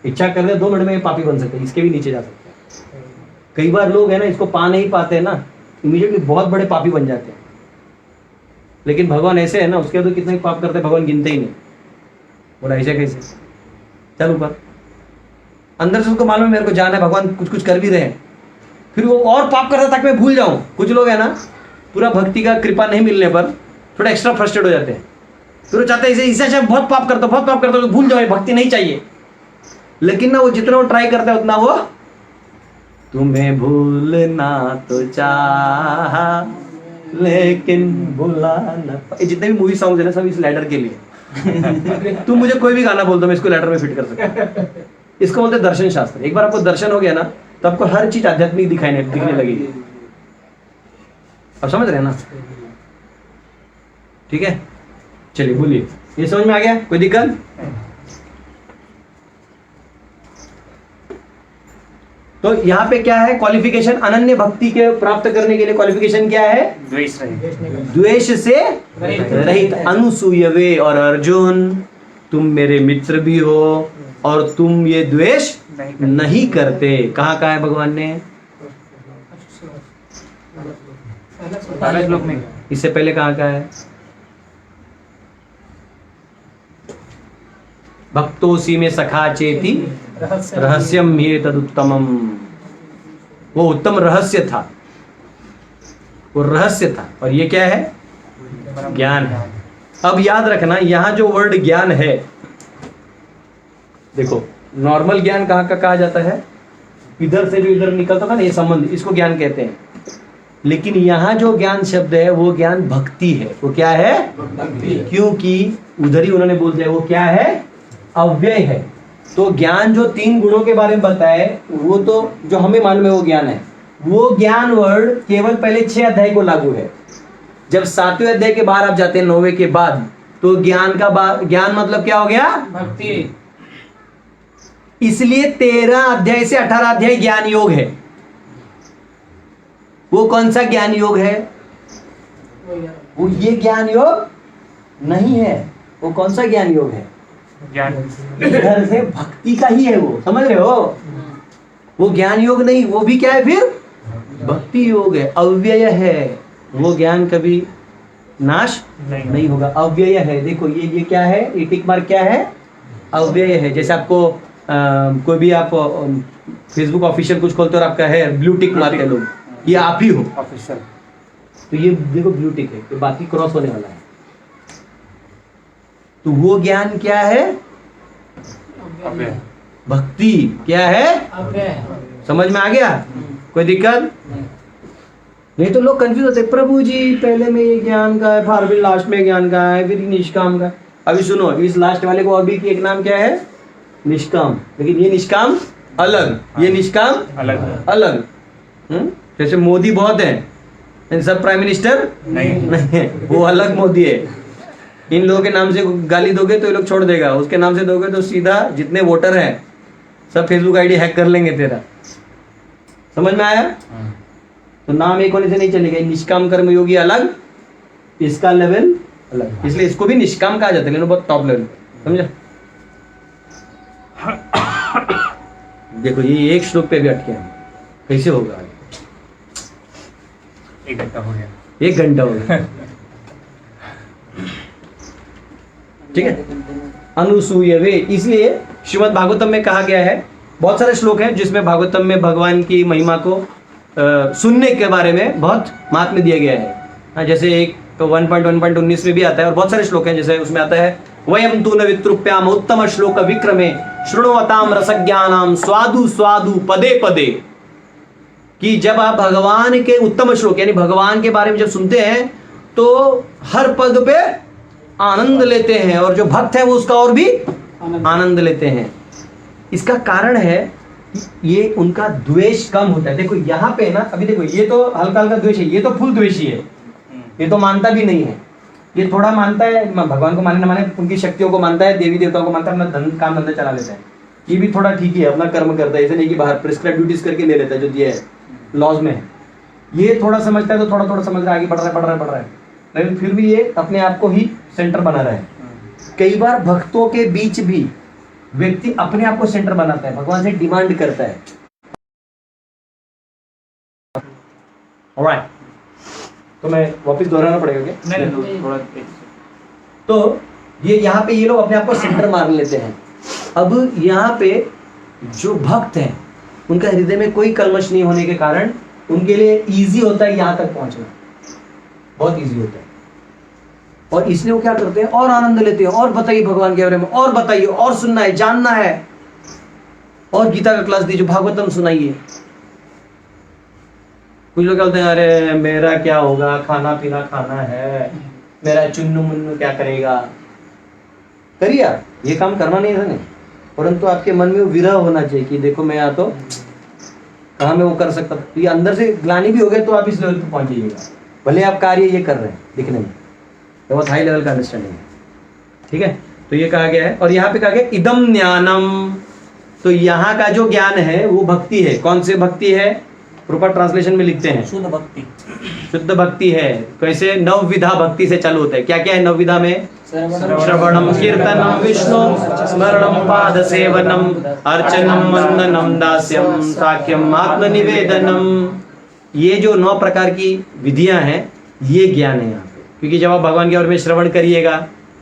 इच्छा कर ले 2 मिनट में पापी बन सकते हैं, इसके भी नीचे जा सकते हैं। कई बार लोग है ना इसको पा नहीं पाते हैं ना, इमीडिएटली बहुत बड़े पापी बन जाते हैं। लेकिन भगवान ऐसे है ना, उसके तो कितने पाप करते हैं भगवान गिनते ही नहीं। बोला ऐसे कैसे? चल ऊपर, अंदर से उसको मालूम है मेरे को जाना है, भगवान कुछ कुछ कर भी रहे हैं, फिर वो और पाप करता ताकि मैं भूल जाऊं। कुछ लोग है ना पूरा भक्ति का कृपा नहीं मिलने पर थोड़ा एक्स्ट्रा फ्रस्ट्रेट हो जाते हैं, फिर वो चाहते हैं इसे बहुत पाप करता तो भूल जाओ, भक्ति नहीं चाहिए। लेकिन ना वो जितना वो ट्राई करता है उतना वो तुम्हें भूलना तो चाहा लेकिन भूला ना। जितने भी मूवी सॉन्ग है ना सब इस लैडर के लिए। तुम मुझे कोई भी गाना बोल दो मैं इसको लैडर में फिट कर सकता। इसको बोलते दर्शन शास्त्र। एक बार आपको दर्शन हो गया ना तो आपको हर चीज आध्यात्मिक दिखने लगेगी। अब समझ रहे हैं ना? ठीक है, चलिए बोलिए, ये समझ में आ गया? कोई दिक्कत? तो यहाँ पे क्या है क्वालिफिकेशन? अनन्य भक्ति के प्राप्त करने के लिए क्वालिफिकेशन क्या है? द्वेष रहित, द्वेष से रहित। अनुसूयवे और अर्जुन तुम मेरे मित्र भी हो और तुम ये द्वेष नहीं करते। कहाँ कहा है भगवान ने? पहले श्लोक में। इससे पहले कहाँ कहा है? भक्तोसी में सखा चेती रहस्यम ये तदुत्तमम। वो उत्तम रहस्य था, वो रहस्य था, और ये क्या है? ज्ञान है। अब याद रखना यहाँ जो वर्ड ज्ञान है, देखो नॉर्मल ज्ञान कहाँ का कहा जाता है? इधर से जो इधर निकलता था ना ये संबंध, इसको ज्ञान कहते हैं। लेकिन यहाँ जो ज्ञान शब्द है वो ज्ञान भक्ति है। वो क्या है? क्योंकि उधर ही उन्होंने बोल दिया वो क्या है? अव्यय है। तो ज्ञान जो 3 गुणों के बारे में बताए वो तो जो हमें मालूम है वो ज्ञान है। वो ज्ञान वर्ड केवल पहले 6 अध्याय को लागू है। जब 7वें अध्याय के बाहर आप जाते हैं 9वें के बाद, तो ज्ञान का ज्ञान मतलब क्या हो गया? भक्ति। इसलिए 13 अध्याय से 18 अध्याय ज्ञान योग है। वो कौन सा ज्ञान योग है? वो ये ज्ञान योग नहीं है। वो कौन सा ज्ञान योग है? ज्ञान इधर से भक्ति का ही है वो, समझ रहे हो? वो ज्ञान योग नहीं, वो भी क्या है फिर? भक्ति योग है, अव्यय है। वो ज्ञान कभी नाश नहीं नहीं होगा, अव्यय है। देखो ये क्या है, ये टिक मार्क क्या है, अव्यय है। जैसे आपको कोई भी आप फेसबुक ऑफिशियल कुछ खोलते हो और आपका है ब्लू टिक मार्क है लोग, ये आप ही हो, ऑफिशियल। तो ये देखो ब्लू टिक है, तो बाकी क्रॉस होने वाला है। तो वो ज्ञान क्या है, अव्यय। भक्ति क्या है, अव्यय है। समझ में आ गया, कोई दिक्कत नहीं? तो लोग कंफ्यूज होते हैं, प्रभु जी पहले में ये ज्ञान का है, फिर लास्ट में ज्ञान का है, फिर निष्काम का। अभी सुनो, इस लास्ट वाले को अभी की एक नाम क्या है, निष्काम। लेकिन ये निष्काम अलग, ये निष्काम अलग अलग। जैसे मोदी बहुत है, इन सब प्राइम मिनिस्टर नहीं है, वो अलग मोदी है। इन लोगों के नाम से गाली दोगे तो ये लोग छोड़ देगा, उसके नाम से दोगे तो सीधा जितने वोटर हैं सब फेसबुक आईडी हैक कर लेंगे तेरा। समझ में आया? तो नाम एक होने से नहीं चलेगा। निष्काम कर्म योगी अलग, इसका लेवल अलग, इसलिए इसको भी निष्काम कहा जाता है, लेकिन बहुत टॉप लेवल। समझा? देखो ये एक श्लोक पे भी अटके हैं, कैसे होगा? 1 घंटा हो गया। 1 घंटा हो गया। ठीक है, अनुसूय वे। इसलिए श्रीमद् भागवतम में कहा गया है, बहुत सारे श्लोक हैं जिसमें भागवतम में भगवान की महिमा को सुनने के बारे में बहुत महात्म्य दिया गया है। जैसे एक 1.1.19 में भी आता है, और बहुत सारे श्लोक हैं जैसे उसमें आता है, वयम तु न वितृप्याम उत्तम श्लोक विक्रमे शृण्वताम रसज्ञानाम स्वादु स्वादु पदे पदे। कि जब आप भगवान के उत्तम श्लोक यानी भगवान के बारे में जब सुनते हैं तो हर पद पे आनंद लेते हैं, और जो भक्त है वो उसका और भी आनंद लेते हैं। इसका कारण है ये उनका द्वेष कम होता है। देखो यहाँ पे ना, अभी देखो ये तो हल्का हल्का द्वेष है, ये तो फुल द्वेषी है, ये तो मानता भी नहीं है। ये थोड़ा मानता है, भगवान को माने ना माने, उनकी शक्तियों को मानता है, देवी देवताओं को मानता है, अपना धन काम धंधा चला लेता है। ये भी थोड़ा ठीक ही है, अपना कर्म करता है, ऐसे नहीं कि बाहर प्रिस्क्राइब ड्यूटीज करके ले लेता है जो दिया है लॉज में है। ये थोड़ा समझता है तो थोड़ा थोड़ा समझ रहा है, आगे बढ़ रहा है, लेकिन फिर भी ये अपने आप को ही सेंटर बना रहा है। कई बार भक्तों के बीच भी व्यक्ति अपने आप को सेंटर बनाता है, भगवान से डिमांड करता है। ऑलराइट, तो मैं वापस दोहराना पड़ेगा क्या? नहीं थोड़ा तो ये यहाँ पे ये लोग अपने आप को सेंटर मार लेते हैं। अब यहाँ पे जो भक्त हैं उनका हृदय में कोई कलमश नहीं होने के कारण उनके लिए इजी होता है यहाँ तक पहुंचना, बहुत इजी होता है। और इसलिए वो क्या करते हैं, और आनंद लेते हैं, और बताइए भगवान के बारे में, और बताइए, और सुनना है, जानना है, और गीता का क्लास दीजिए, भागवतम सुनाइए। कुछ लोग बोलते हैं अरे मेरा क्या होगा, खाना पीना खाना है, मेरा चुन्नू मुन्नू क्या करेगा। करिए आप, ये काम करना नहीं है, परंतु आपके मन में वो विरह होना चाहिए कि देखो मैं यहाँ तो कहाँ मैं वो कर सकता। तो ये अंदर से ग्लानि भी हो गया तो आप इस लेवल पर पहुंच जाइएगा, भले आप कार्य ये कर रहे हैं दिखने में, तो बहुत हाई लेवल का अंडरस्टैंडिंग है। ठीक है, तो ये कहा गया है। और यहाँ पे कहा गया इदम ज्ञानम, तो यहाँ का जो ज्ञान है वो भक्ति है। कौन से भक्ति है? प्रॉपर ट्रांसलेशन में लिखते हैं शुद्ध भक्ति। शुद्ध भक्ति है। कैसे? नवविधा भक्ति से चालू होता है। क्या क्या है नवविधा में? श्रवणम कीर्तनम विष्णु स्मरणम पाद सेवनम अर्चनम वंदनम दास्यम साख्यम आत्मनिवेदनम। ये जो 9 प्रकार की विधियां हैं ये ज्ञान है यहाँ पे। क्योंकि जब आप भगवान के बारे में श्रवण करिएगा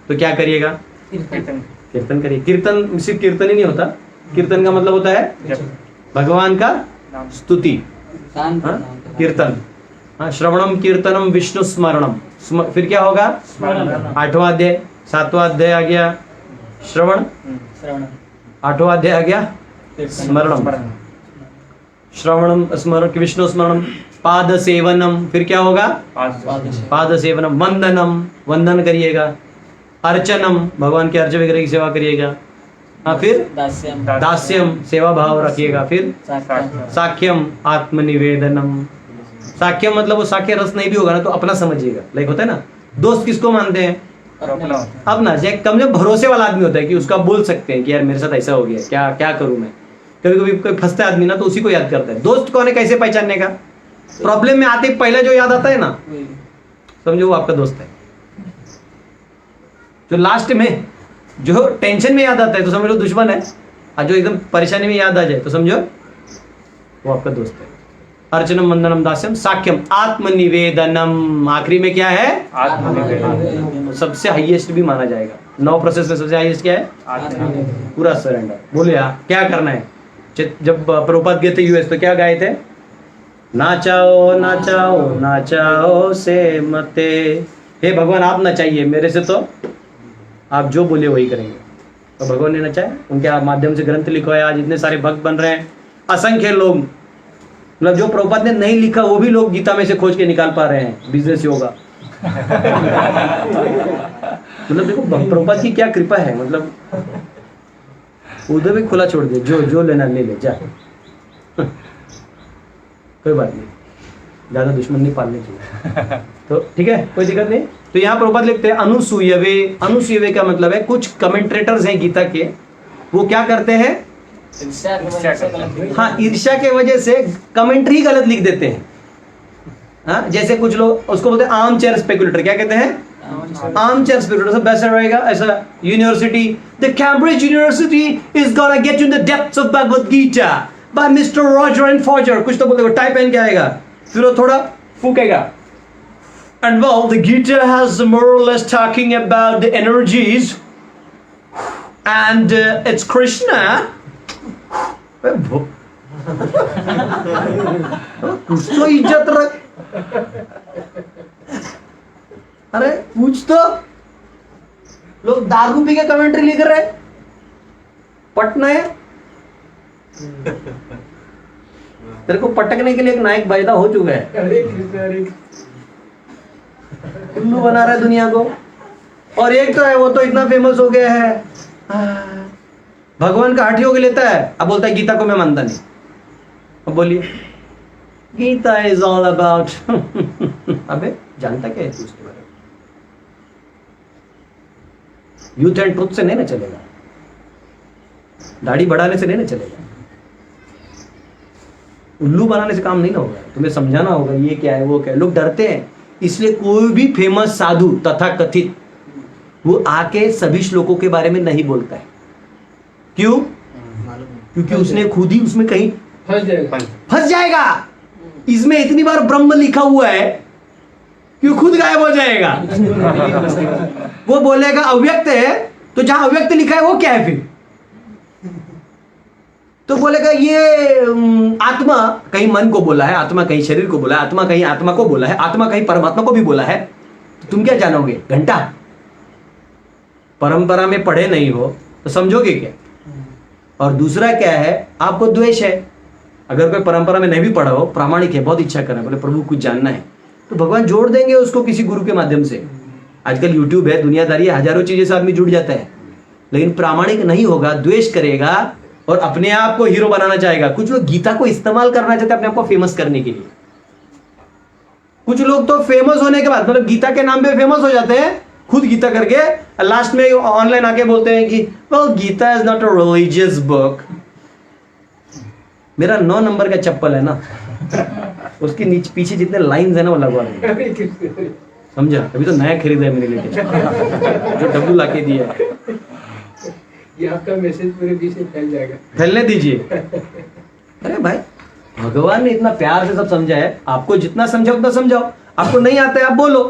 तो क्या करिएगा? कीर्तन करिए। कीर्तन सिर्फ कीर्तन ही नहीं होता, कीर्तन का मतलब होता है भगवान का स्तुति, कीर्तन। हाँ, श्रवणम कीर्तनम विष्णु स्मरणम। फिर क्या होगा? 8वां अध्याय, 7वां अध्याय आ गया श्रवण, 8वां अध्याय आ गया स्मरणम। श्रवणम स्मरण विष्णु स्मरणम, पाद सेवनम, फिर क्या होगा? पाद सेवनम, वंदनम, वंदन करिएगा, अर्चनम, भगवान के अर्च वगैरह की सेवा करिएगा। हाँ, फिर दास्यम, सेवा भाव रखिएगा। फिर साख्यम, आत्मनिवेदनम। साख्यम मतलब वो साख्य रस नहीं भी होगा ना तो अपना समझिएगा। लाइक होता है ना, दोस्त किसको मानते हैं? अपना। कम से भरोसे वाला आदमी होता है कि उसका बोल सकते हैं कि यार मेरे साथ ऐसा हो गया, क्या क्या करूं मैं। कभी कभी कोई फंसता है आदमी ना तो उसी को याद करता है। दोस्त कौन है, कैसे पहचानने का? प्रॉब्लम में आते पहले जो याद आता है ना, समझो वो आपका दोस्त है। जो लास्ट में, जो टेंशन में याद आता है तो समझ लो दुश्मन है, और जो एकदम परेशानी में याद आ जाए तो समझो वो आपका दोस्त है। अर्चनम वंदनम दास्यम साख्यम आत्मनिवेदनम। आखिरी में क्या है? आत्मनिवेदन। सबसे हाईएस्ट भी माना जाएगा। 9 प्रोसेस में सबसे हाईएस्ट क्या है? आत्मनिवेदन। पूरा सरेंडर। बोले यार क्या करना है? जब प्रभुपाद गए थे यूएस तो क्या गाए थे? नाचाओ नाचाओ नाचाओ से मते, हे भगवान आप नचाइए, मेरे से तो आप जो बोले वही करेंगे। तो भगवान ने नचाया, उनके माध्यम से ग्रंथ लिखवाया। आज इतने सारे भक्त बन रहे हैं, असंख्य लोग। मतलब जो प्रभुपाद ने नहीं लिखा वो भी लोग गीता में से खोज के निकाल पा रहे हैं। बिजनेस योगा मतलब देखो प्रभुपाद की क्या कृपा है। मतलब उधर भी खुला छोड़ दे, जो लेना ले ले जा कोई बात नहीं, ज्यादा दुश्मन नहीं पालने चाहिए तो ठीक है, कोई दिक्कत नहीं। तो यहाँ प्रभुपाद लिखते हैं अनुसूयवे। अनुसूयवे का मतलब है कुछ कमेंट्रेटर्स हैं गीता के, वो क्या करते हैं? हाँ, ईर्ष्या के वजह से कमेंट्री गलत लिख देते हैं। हाँ, जैसे कुछ लोग उसको बोलते हैं आर्म चेयर स्पेकुलेटर। क्या कहते हैं? Arm chair speculator. सब वैसा रहेगा ऐसा। University, the Cambridge university is gonna get in the depths of Bhagavad Gita by mister Roger and Foger. कुछ तो बोलते टाइप एन क्या आएगा, फिर वो थोड़ा फूकेगा। And well, the Gita has more or less talking about the energies and it's Krishna. कुछ तो इज्जत रख। अरे कुछ तो, लोग दारू पी के कमेंट्री लिख रहे, पटना है। तेरे को पटकने के लिए एक नायक पैदा हो चुका है, हरे कृष्ण हरे उल्लू बना रहा है दुनिया को। और एक तो है वो तो इतना फेमस हो गया है, भगवान का हाथी होके लेता है, अब बोलता है गीता को मैं मानता नहीं। अब बोलिए गीता इज ऑल अबाउट अबे जानता क्या है तू उसके बारे में? यूथ एंड ट्रुथ से नहीं ना चलेगा, दाढ़ी बढ़ाने से नहीं ना चलेगा, उल्लू बनाने से काम नहीं ना होगा। तुम्हें समझाना होगा ये क्या है वो क्या है। लोग डरते हैं, इसलिए कोई भी फेमस साधु तथा कथित वो आके सभी श्लोकों के बारे में नहीं बोलता है। क्यों? क्योंकि उसने खुद ही उसमें कहीं फंस जाएगा। इसमें इतनी बार ब्रह्म लिखा हुआ है कि खुद गायब हो जाएगा। वो बोलेगा अव्यक्त है, तो जहां अव्यक्त लिखा है वो क्या है फिर? तो बोलेगा ये आत्मा कहीं मन को बोला है, आत्मा कहीं शरीर को बोला है, आत्मा कहीं आत्मा को बोला है, आत्मा कहीं परमात्मा को भी बोला है। तो तुम क्या जानोगे? घंटा। परंपरा में पढ़े नहीं हो तो समझोगे क्या? और दूसरा क्या है, आपको द्वेष है। अगर कोई परंपरा में नहीं भी पढ़ा हो, प्रामाणिक है, बहुत इच्छा कर रहा है, बोले प्रभु कुछ जानना है, तो भगवान जोड़ देंगे उसको किसी गुरु के माध्यम से। आजकल यूट्यूब है, दुनियादारी है, हजारों चीजें से आदमी जुड़ जाता है। लेकिन प्रामाणिक नहीं होगा, द्वेष करेगा और अपने आप को हीरो बनाना चाहेगा। कुछ लोग गीता को इस्तेमाल करना चाहते हैं अपने आप को फेमस करने के लिए। कुछ लोग तो फेमस होने के बाद मतलब गीता के नाम पे फेमस हो जाते हैं, खुद गीता करके लास्ट में ऑनलाइन आके बोलते हैं कि well Gita is not a religious book. मेरा 9 नंबर का चप्पल है ना, उसके नीचे पीछे जितने लाइंस है ना वो लगवा देंगे। समझा? अभी तो नया खरीदा है मेरे लिए जो डब्लू लाके दिया है। ये आपका मैसेज पूरे बीच में फैल जाएगा, फैलने दीजिए। अरे भाई भगवान ने इतना प्यार से सब समझा है, आपको जितना समझा उतना समझाओ। आपको नहीं आता है आप बोलो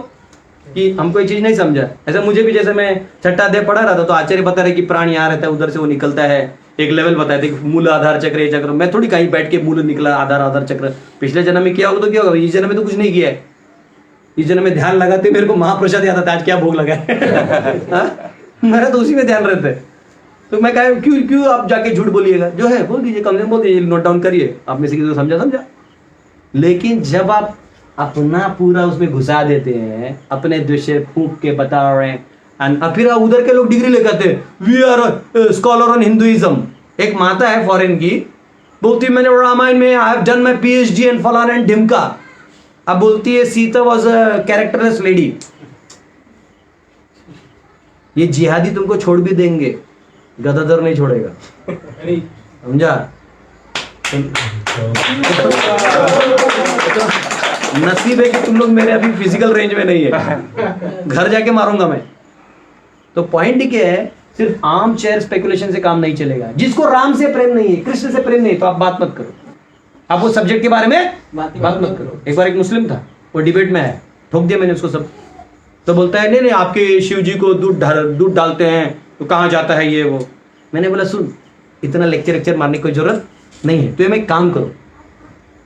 कि हमको ये चीज नहीं समझा। ऐसा मुझे भी, जैसे मैं छठा अध्याय पढ़ा रहा था तो आचार्य बता रहे कि प्राण यहाँ रहता है, उधर से वो निकलता है, एक लेवल बताए थे मूल आधार चक्र ये चक्र। मैं थोड़ी कहीं बैठ के मूल निकला आधार चक्र, पिछले जन्म में किया होगा तो क्या होगा, इस जन्म में तो कुछ नहीं किया है। इस जन्म में ध्यान लगाते मेरे को महाप्रसाद याद आता है, आज क्या भोग लगा है मेरा तो उसी में ध्यान रहता है। तो मैं कहा क्यों आप जाके झूठ बोलिएगा, जो है बोल दीजिए, कम से कम बोल दीजिए, नोट डाउन करिए, आप में से किसी को समझा। लेकिन जब आप अपना पूरा उसमें घुसा देते हैं, अपने दृश्य फूंक के बता रहे हैं, एंड फिर उधर के लोग डिग्री लेकर आते हैं, we are scholar on Hinduism. एक माता है फॉरेन की, बोलती है मैंने रामायण में I have done my PhD and फलाना एंड ढिमका। अब बोलती है Sita was a characterless lady. ये जिहादी तुमको छोड़ भी देंगे, गदाधर नहीं छोड़ेगा। समझा? नसीब है कि तुम लोग मेरे अभी फिजिकल रेंज में नहीं है, घर जाके मारूंगा मैं। तो पॉइंट क्या है, सिर्फ आर्म चेयर स्पेकुलेशन से काम नहीं चलेगा। जिसको राम से प्रेम नहीं है, कृष्ण से प्रेम नहीं है, तो आप बात मत करो। आप वो सब्जेक्ट के बारे में बात ही बात मत करो। एक बार एक मुस्लिम था, वो डिबेट में आया, ठोक दिया मैंने उसको सब। तो बोलता है नहीं नहीं आपके शिव जी को दूध डालते हैं तो कहाँ जाता है ये वो। मैंने बोला सुन, इतना लेक्चर मारने की कोई जरूरत नहीं है। तो मैं काम करो,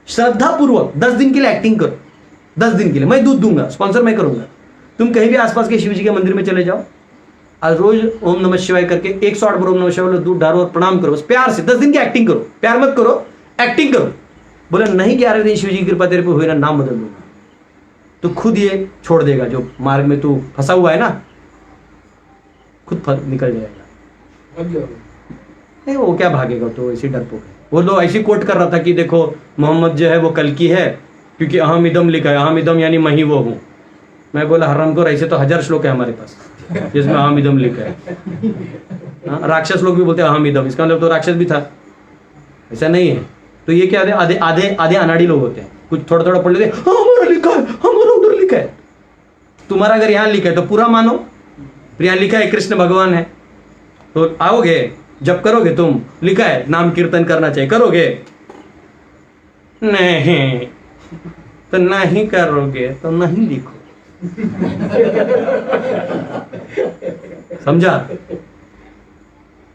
श्रद्धा पूर्वक 10 दिन के लिए एक्टिंग करो, 10 दिन के लिए मैं दूध दूंगा, स्पॉन्सर मैं करूंगा। तुम कहीं भी आसपास के शिव जी के मंदिर में चले जाओ और रोज ओम नमः शिवाय करके 108 बार ओम नमः शिवाय दूध डालो और प्रणाम करो, बस प्यार से 10 दिन की एक्टिंग करो, प्यार मत करो, एक्टिंग करो। बोले नहीं 11वें दिन शिव जी की कृपा तेरे पे हुई ना, नाम बदल दूंगा। तो खुद ये छोड़ देगा, जो मार्ग में तू फंसा हुआ है ना, खुद निकल जाएगा। नहीं वो क्या भागेगा, तो ऐसे डरपोक है। वो लोग ऐसी कोट कर रहा था कि देखो मोहम्मद जो है वो कल्कि है, क्योंकि अहम इदम लिखा है, अहम इदम यानी मैं ही वो हूँ। मैं बोला हरामखोर, ऐसे तो 1000 श्लोक है हमारे पास जिसमें अहम इदम लिखा है। राक्षस लोग भी बोलते हैं अहम इदम, इसका मतलब तो राक्षस भी था, ऐसा नहीं है। तो ये क्या आधे आधे आधे अनाड़ी लोग होते हैं, कुछ थोड़ा थोड़ा पढ़ लेते हैं, हमारा लिखा है, हमारा उधर लिखा है। तुम्हारा अगर यहाँ लिखा है तो पूरा मानो, फिर यहाँ लिखा है कृष्ण भगवान है, तो आओगे जब करोगे तुम, लिखा है नाम कीर्तन करना चाहिए, करोगे नहीं तो नहीं करोगे तो नहीं लिखो। समझा?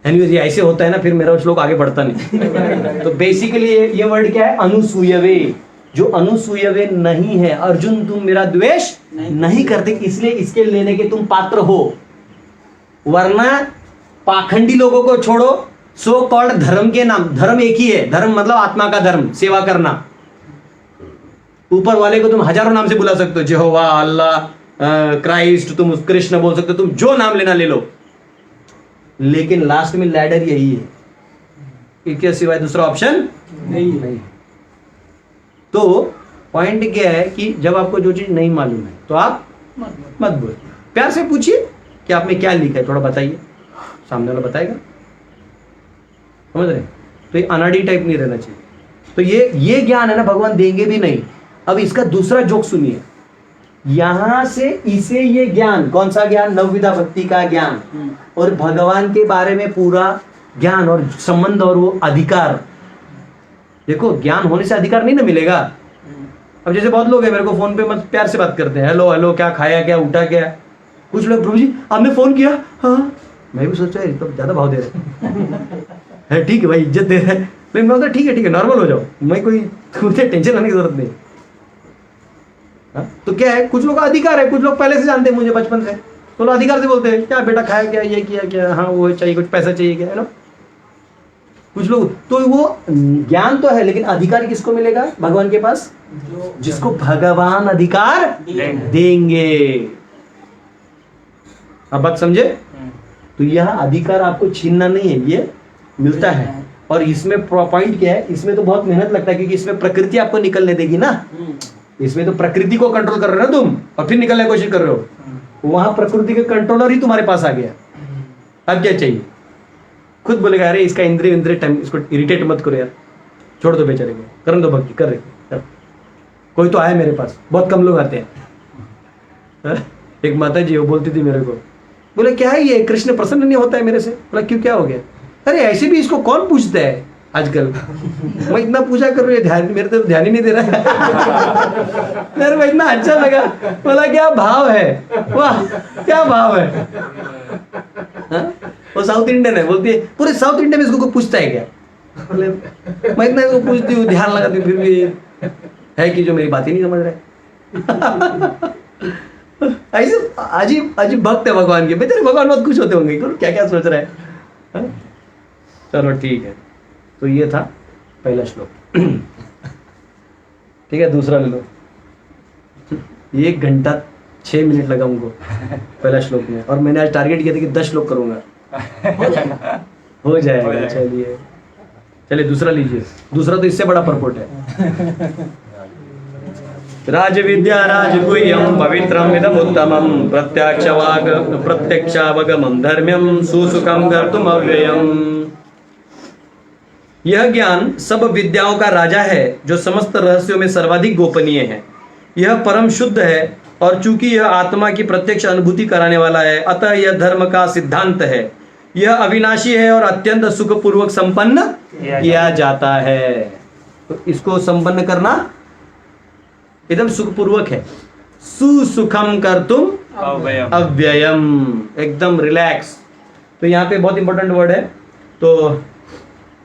एनीवेज ये ऐसे होता है ना, फिर मेरा श्लोक आगे बढ़ता नहीं। तो बेसिकली ये वर्ड क्या है? अनुसूयवे। जो अनुसूयवे नहीं है, अर्जुन तुम मेरा द्वेष नहीं करते, इसलिए इसके लेने के तुम पात्र हो। वरना पाखंडी लोगों को छोड़ो, सो कॉल्ड धर्म के नाम, धर्म एक ही है, धर्म मतलब आत्मा का धर्म, सेवा करना। ऊपर वाले को तुम हजारों नाम से बुला सकते हो, यहोवा, अल्लाह, क्राइस्ट, तुम कृष्ण बोल सकते हो, तुम जो नाम लेना ले लो, लेकिन लास्ट में लैडर यही है, इसके सिवाय दूसरा ऑप्शन नहीं। तो पॉइंट क्या है कि जब आपको जो चीज नहीं मालूम है तो आप मत बोलो, प्यार से पूछिए कि आप में क्या लिखा है, थोड़ा बताइए, सामने वाला बताएगा। समझ रहे? तो ये अनाड़ी टाइप नहीं रहना चाहिए। तो ये ज्ञान है ना, भगवान देंगे भी नहीं। अब इसका दूसरा जोक सुनिए, यहां से इसे ये ज्ञान, कौन सा ज्ञान? नवविधा भक्ति का ज्ञान और भगवान के बारे में पूरा ज्ञान और संबंध और वो अधिकार। देखो ज्ञान होने से अधिकार नहीं ना मिलेगा। अब जैसे बहुत लोग हैं मेरे को फोन पे मत प्यार से बात करते हैं, हेलो हेलो, क्या खाया, क्या उठा, क्या। कुछ लोग प्रभु जी आपने फोन किया, हाँ मैं भी सोचा है तो ज्यादा भाव दे रहे हैं, ठीक है भाई इज्जत दे रहे हैं, लेकिन मैं ठीक है नॉर्मल हो जाओ, मैं कोई मुझे टेंशन लेने की जरूरत नहीं। तो क्या है, कुछ लोग का अधिकार है, कुछ लोग पहले से जानते हैं मुझे बचपन से, तो लोग अधिकार से बोलते हैं क्या बेटा खाया क्या, ये किया क्या, हाँ वो चाहिए, कुछ पैसा चाहिए क्या, है ना। कुछ लोग तो वो ज्ञान तो है, लेकिन अधिकार किसको मिलेगा? भगवान के पास, जिसको भगवान अधिकार देंगे। अब बात समझे? तो यह अधिकार आपको छीनना नहीं है, ये मिलता है। और इसमें पॉइंट क्या है, इसमें तो बहुत मेहनत लगता है, क्योंकि इसमें प्रकृति आपको निकलने देगी ना। इसमें तो प्रकृति को कंट्रोल कर रहे हो ना तुम, और फिर निकलने की कोशिश कर रहे हो। वहां प्रकृति के कंट्रोलर ही तुम्हारे पास आ गया। अब क्या चाहिए? खुद बोलेगा अरे इसका इंद्रिय टाइम, इसको इरिटेट मत करो यार, छोड़ दो बेचारे को, करने दो भक्ति, कर रहे। कोई तो आया मेरे पास, बहुत कम लोग आते हैं। एक माता जी वो बोलती थी मेरे को, बोले क्या है ये कृष्ण प्रसन्न नहीं होता है मेरे से? बोला क्यों, क्या हो गया? अरे ऐसे भी इसको कौन पूछता है आजकल, मैं इतना पूजा कर रही हूँ, ध्यान मेरे तो ध्यान ही नहीं दे रहा। मेरे को इतना अच्छा लगा, बोला क्या भाव है, वाह क्या भाव है। वो साउथ इंडियन है, बोलती है पूरे साउथ इंडिया में इसको कोई पूछता है क्या? मैं इतना इसको पूछती हूँ, ध्यान लगाती हूँ, फिर भी है कि जो मेरी बात ही नहीं समझ रहे। ऐसे अजीब अजीब भक्त है भगवान के, बेचारे भगवान बहुत खुश होते होंगे, क्या क्या सोच रहा है। चलो ठीक है, तो ये था पहला श्लोक। ठीक है, दूसरा ले लो। 1 घंटा 6 मिनट लगा उनको पहला श्लोक में, और मैंने आज टारगेट किया था कि 10 श्लोक करूंगा। हो जाएगा। चलिए दूसरा लीजिए। दूसरा तो इससे बड़ा परपोर्ट है। राज विद्या राजगुह्यम पवित्रम इदम उत्तमम प्रत्यक्षावगमम धर्म्यम सुसुखम कर्तुम अव्ययम। यह ज्ञान सब विद्याओं का राजा है, जो समस्त रहस्यों में सर्वाधिक गोपनीय है। यह परम शुद्ध है, और चूंकि यह आत्मा की प्रत्यक्ष अनुभूति कराने वाला है, अतः यह धर्म का सिद्धांत है। यह अविनाशी है और अत्यंत सुखपूर्वक संपन्न किया जाता है। तो इसको संपन्न करना एकदम सुखपूर्वक है। सुसुखम कर्तुम अव्ययम। अव्ययम, एकदम रिलैक्स। तो यहाँ पे बहुत इंपॉर्टेंट वर्ड है। तो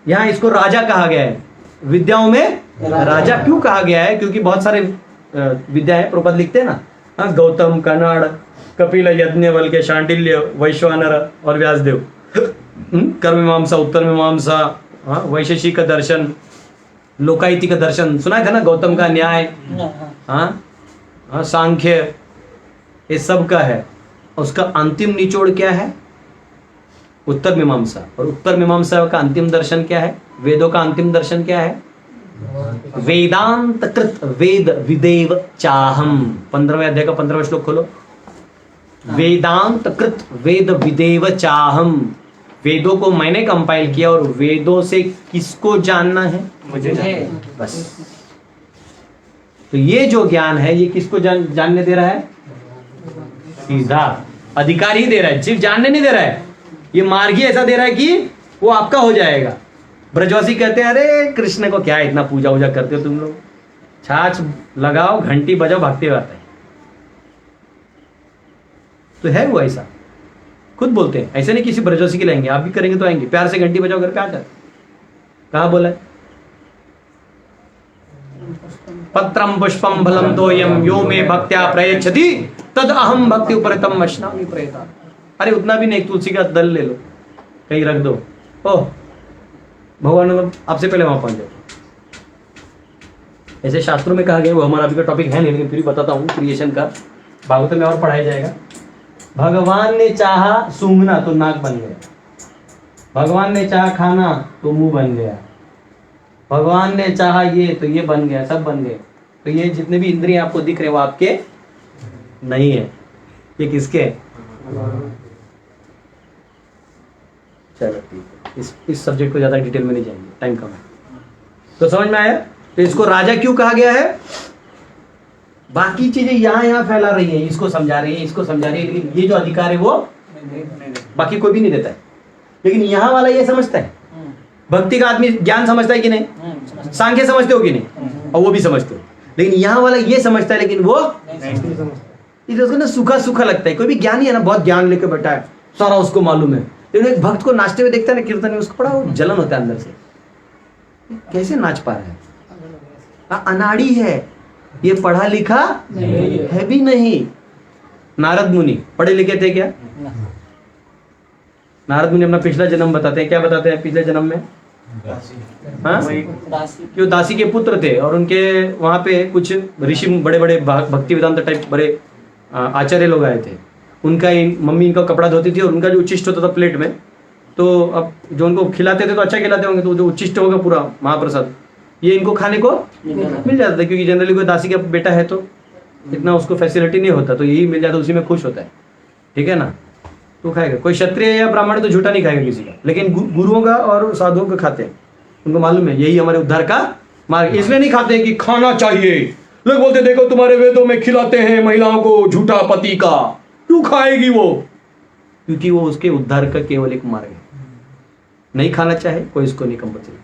यहाँ इसको राजा कहा गया है, विद्याओं में राजा क्यों कहा गया है? क्योंकि बहुत सारे विद्या है, प्रपद लिखते हैं ना, हाँ, गौतम, कनाड़, कपिल, यज्ञवल्क्य, शांडिल्य, वैश्वानर और व्यासदेव, कर्म मीमांसा, उत्तर मीमांसा, हाँ, वैशेषिक दर्शन, लोकायतिक दर्शन सुना था ना, गौतम का न्याय, हाँ हाँ, सांख्य, ये सब का है। उसका अंतिम निचोड़ क्या है? उत्तर मीमांसा। और उत्तर मीमांसा का अंतिम दर्शन क्या है? वेदों का अंतिम दर्शन क्या है? वेदांत कृत वेद विदेव चाहम। 15वें अध्याय का 15वां श्लोक खोलो। वेदांत कृत वेद विदेव चाहम। वेदों को मैंने कंपाइल किया और वेदों से किसको जानना है? मुझे बस। तो ये जो ज्ञान है ये किसको जानने दे रहा है? सीधा अधिकार ही दे रहा है, सिर्फ जानने नहीं दे रहा है। ये मार्ग ही ऐसा दे रहा है कि वो आपका हो जाएगा। ब्रजवासी कहते हैं अरे कृष्ण को क्या इतना पूजा वूजा करते हो तुम लोग, छाछ लगाओ, घंटी बजाओ, भागते हुए आता है। तो है वो ऐसा, खुद बोलते हैं। ऐसे नहीं किसी ब्रजवासी के लेंगे, आप भी करेंगे तो आएंगे। प्यार से घंटी बजाओ, घर पे आ जाए। कहाँ बोला है? पत्रम पुष्पम फलम तोयम यो मे भक्त्या प्रयच्छति तद अहम भक्ति उपरतम वैष्णवी प्रेता। अरे उतना भी नहीं, तुलसी का दल ले लो, कहीं रख दो। ओह, भगवान आपसे पहले वहां पहुंच जाओ। ऐसे शास्त्रों में कहा गया, वो हमारा अभी का टॉपिक है नहीं, लेकिन फिर भी बताता हूँ। क्रिएशन का भागवत में और पढ़ाया जाएगा। भगवान ने चाहा सूंघना तो नाक बन गया, भगवान ने चाहा खाना तो मुंह बन गया, भगवान ने चाहा ये तो ये बन गया, सब बन गए। तो ये जितने भी इंद्रियां आपको दिख रहे हैं वो आपके नहीं है, ये किसके? चलो ठीक है, इस सब्जेक्ट को ज्यादा डिटेल में नहीं जाएंगे, टाइम कम है। तो समझ में आया? तो इसको राजा क्यों कहा गया है? बाकी चीजें यहाँ फैला रही है, इसको समझा रही है, इसको समझा रही है, लेकिन ये जो अधिकार है वो बाकी कोई भी नहीं देता है। लेकिन यहाँ वाला ये समझता है। भक्ति का आदमी ज्ञान समझता है कि नहीं? सांख्य समझते हो कि नहीं? और वो भी समझते हो। लेकिन यहाँ वाला ये समझता है, लेकिन वो इसको ना सूखा सूखा लगता है। कोई भी ज्ञानी है ना, बहुत ज्ञान लेके बैठा है, सारा उसको मालूम है, लेकिन एक भक्त को नाचते हुए देखता है ना कीर्तन में, उसको बड़ा जलन होता है अंदर से, कैसे नाच पा रहा है? अनाड़ी है, ये पढ़ा लिखा है भी नहीं। नारद मुनि पढ़े लिखे थे क्या? नारद मुनि अपना पिछला जन्म बताते हैं। क्या बताते हैं? पिछले जन्म में क्यों दासी के पुत्र थे, और उनके वहां पे कुछ ऋषि, बड़े बड़े भक्ति वेदांत टाइप बड़े आचार्य लोग आए थे। उनका मम्मी इनका कपड़ा धोती थी, और उनका जो उच्चिष्ट होता था प्लेट में, तो अब जो उनको खिलाते थे तो अच्छा खिलाते होंगे, तो जो उच्चिष्ट होगा पूरा महाप्रसाद, ये इनको खाने को मिल जाता था। क्योंकि जनरली कोई दासी का बेटा है तो इतना उसको फैसिलिटी नहीं होता, तो यही मिल जाता, उसी में खुश होता है। ठीक है ना? तो खाएगा। कोई क्षत्रिय या ब्राह्मण तो झूठा नहीं खाएगा किसी का, लेकिन गुरुओं का और साधुओं का खाते हैं। उनको मालूम है यही हमारे उद्धार का मार्ग। इसलिए नहीं खाते कि खाना चाहिए। लोग बोलते देखो तुम्हारे वेदों में खिलाते हैं महिलाओं को झूठा पति का, क्यों खाएगी वो? क्योंकि वो उसके उद्धार का केवल एक मार्ग है। नहीं खाना चाहे कोई इसको नहीं कंपल्सरी,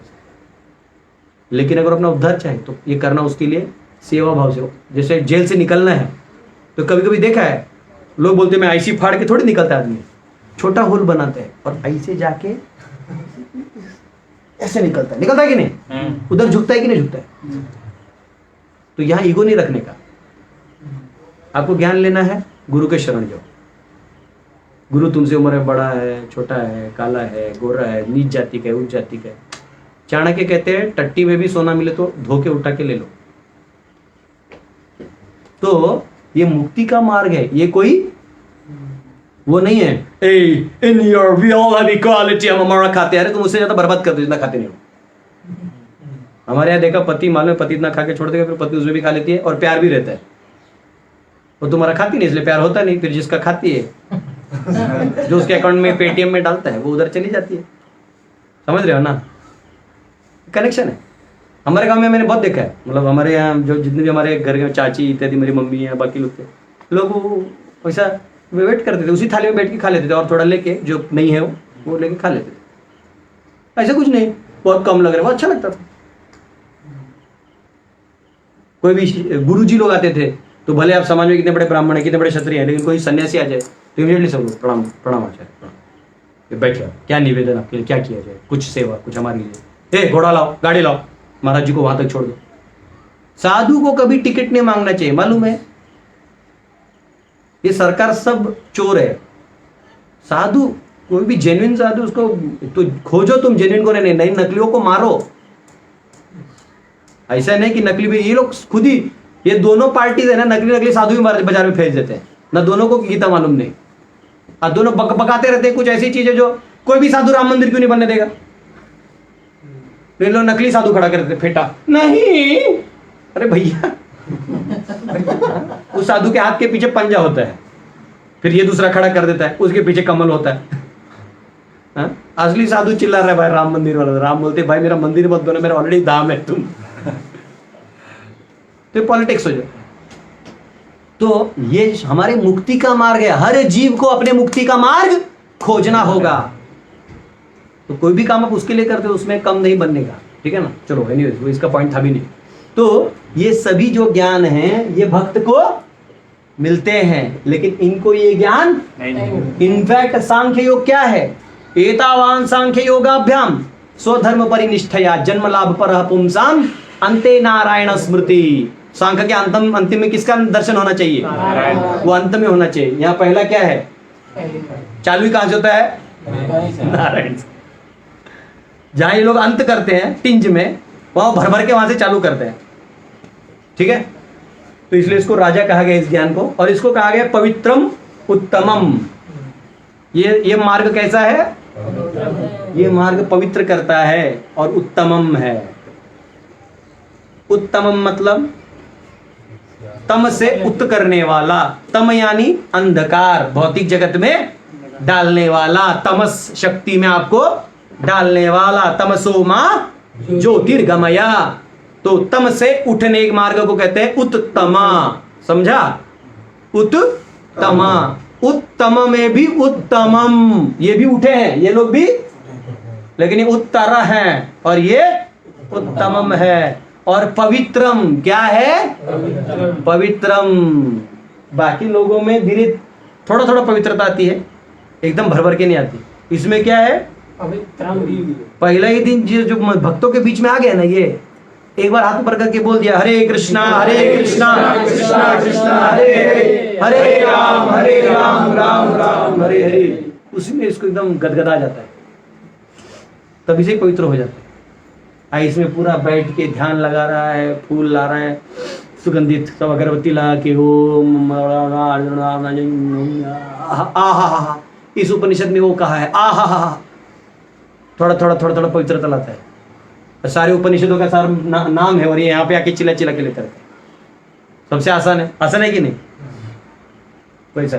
लेकिन अगर अपना उद्धार चाहे तो ये करना उसके लिए सेवा भाव से हो। जैसे जेल से निकलना है तो कभी कभी देखा है लोग बोलते मैं ऐसी फाड़ के थोड़ी निकलता है आदमी, छोटा होल बनाते हैं और ऐसे जाके ऐसे निकलता है कि नहीं? उधर झुकता है कि नहीं झुकता है? तो यहाँ ईगो नहीं रखने का। आपको ज्ञान लेना है, गुरु के शरण जाओ। गुरु तुमसे उम्र में बड़ा है, छोटा है, काला है, गोरा है, नीच जाति का है, उच्च जाति का है। चाणक्य कहते हैं टट्टी में भी सोना मिले तो धो के उठा के ले लो। तो ये मुक्ति का मार्ग है, ये कोई वो नहीं है। In your we all have equality, हम हमारा खाते हैं। अरे तुम उससे ज्यादा बर्बाद कर दो जितना खाते नहीं हो। हमारे यहाँ देखा पति मालूम है, पति इतना खा के छोड़ देगा, फिर पत्नी उसमें भी खा लेती है और प्यार भी रहता है। वो तुम्हारा खाती नहीं इसलिए प्यार होता नहीं। फिर जिसका खाती है जो उसके अकाउंट में पेटीएम में डालता है वो उधर चली जाती है। समझ रहे हो ना? कनेक्शन है। हमारे गांव में मैंने बहुत देखा है, मतलब हमारे यहाँ जो जितने भी हमारे घर के चाची इत्यादि, मेरी मम्मी है, बाकी लोग थे, लोग वैसा वेट करते थे, उसी थाली में बैठ के खा लेते थे, और थोड़ा लेके जो नहीं है वो लेके खा लेते थे। ऐसा कुछ नहीं, बहुत कम लग रहा है, बहुत अच्छा लगता था। कोई भी गुरुजी लोग आते थे तो भले आप समाज में कितने बड़े ब्राह्मण है, कितने बड़े क्षत्रिय हैं, लेकिन कोई सन्यासी आ जाए तो इमीडिएटली सब लोग प्रणाम प्रणाम आ जाए, बैठ जाओ, क्या निवेदन आपके लिए, क्या किया जाए, कुछ सेवा, कुछ हमारे लिए, ए घोड़ा लाओ, गाड़ी लाओ, महाराज जी को वहां तक छोड़ दो। साधु को कभी टिकट नहीं मांगना चाहिए, मालूम है? ये सरकार सब चोर है। साधु, कोई भी जेन्युइन साधु, उसको तो खोजो तुम, जेन्युइन को नहीं, नकलियों को मारो। ऐसा नहीं कि नकली भी, ये लोग खुद ही, ये दोनों पार्टीज है ना, नकली साधु भी बाजार में भेज देते हैं ना, दोनों को गीता मालूम नहीं, और दोनों बकाते रहते हैं कुछ ऐसी चीजें जो कोई भी साधु राम मंदिर क्यों नहीं बनने देगा। ये लोग नकली साधु खड़ा कर देते, फेटा नहीं, अरे भैया उस साधु के हाथ के पीछे पंजा होता है, फिर ये दूसरा खड़ा कर देता है, उसके पीछे कमल होता है। हा? असली साधु चिल्ला रहा है भाई राम मंदिर वाला, राम बोलते भाई मेरा मंदिर मत बनो, मेरा ऑलरेडी दाम है तुम। तो पॉलिटिक्स हो जाए। तो ये हमारे मुक्ति का मार्ग है, हर जीव को अपने मुक्ति का मार्ग खोजना होगा। तो कोई भी काम आप उसके लिए करते हो उसमें कम नहीं बनने का, ठीक है ना। चलो एनीवेज, वो इसका पॉइंट था भी नहीं। तो ये सभी जो ज्ञान हैं ये भक्त को मिलते हैं, लेकिन इनको ये ज्ञान नहीं। इनफैक्ट सांख्य योग क्या है? एतावान सांख्य योगाभ्याम स्वधर्म परिनिष्ठया जन्म लाभ पर पुंसाम अंते नारायण स्मृति। सांख्य के अंतिम में किसका दर्शन होना चाहिए? वो अंत में होना चाहिए। यहाँ पहला क्या है? चालू कहां से होता है? नारायण। जहां ये लोग अंत करते हैं टिंज में, वहां भर भर के वहां से चालू करते हैं, ठीक है। तो इसलिए इसको राजा कहा गया इस ज्ञान को, और इसको कहा गया पवित्रम उत्तमम। ये मार्ग कैसा है? ये मार्ग पवित्र करता है और उत्तमम है। उत्तमम मतलब तम से उत करने वाला, तम यानी अंधकार, भौतिक जगत में डालने वाला, तमस शक्ति में आपको डालने वाला, तमसो मां ज्योतिर्गमया। तो तम से उठने के मार्ग को कहते हैं उत्तमा, समझा? उत्तमा, उत्तम में भी उत्तमम, ये भी उठे हैं ये लोग भी, लेकिन ये उत्तर है और ये उत्तमम है। और पवित्रम क्या है? पवित्रम। बाकी लोगों में धीरे थोड़ा थोड़ा पवित्रता आती है, एकदम भर भर के नहीं आती। इसमें क्या है? पवित्रम। पहला ही दिन जो भक्तों के बीच में आ गया ना, ये एक बार हाथ ऊपर करके बोल दिया हरे कृष्णा कृष्णा कृष्णा हरे हरे, हरे राम राम राम हरे हरे, उसी में इसको एकदम गदगदा जाता है, तभी से पवित्र हो जाता है। इसमें पूरा बैठ के ध्यान लगा रहा है, फूल ला रहा है, सुगंधित सब अगरबत्ती ला के ओम, आहा, इस उपनिषद में वो कहा है आहा, थोड़ा थोड़ा पवित्रता लाता है। सारे उपनिषदों का सारा नाम है, और ये यहाँ पे आके चिल्ला चिल्ला के लेकर के सबसे आसान है। आसान है कि नहीं? वैसा।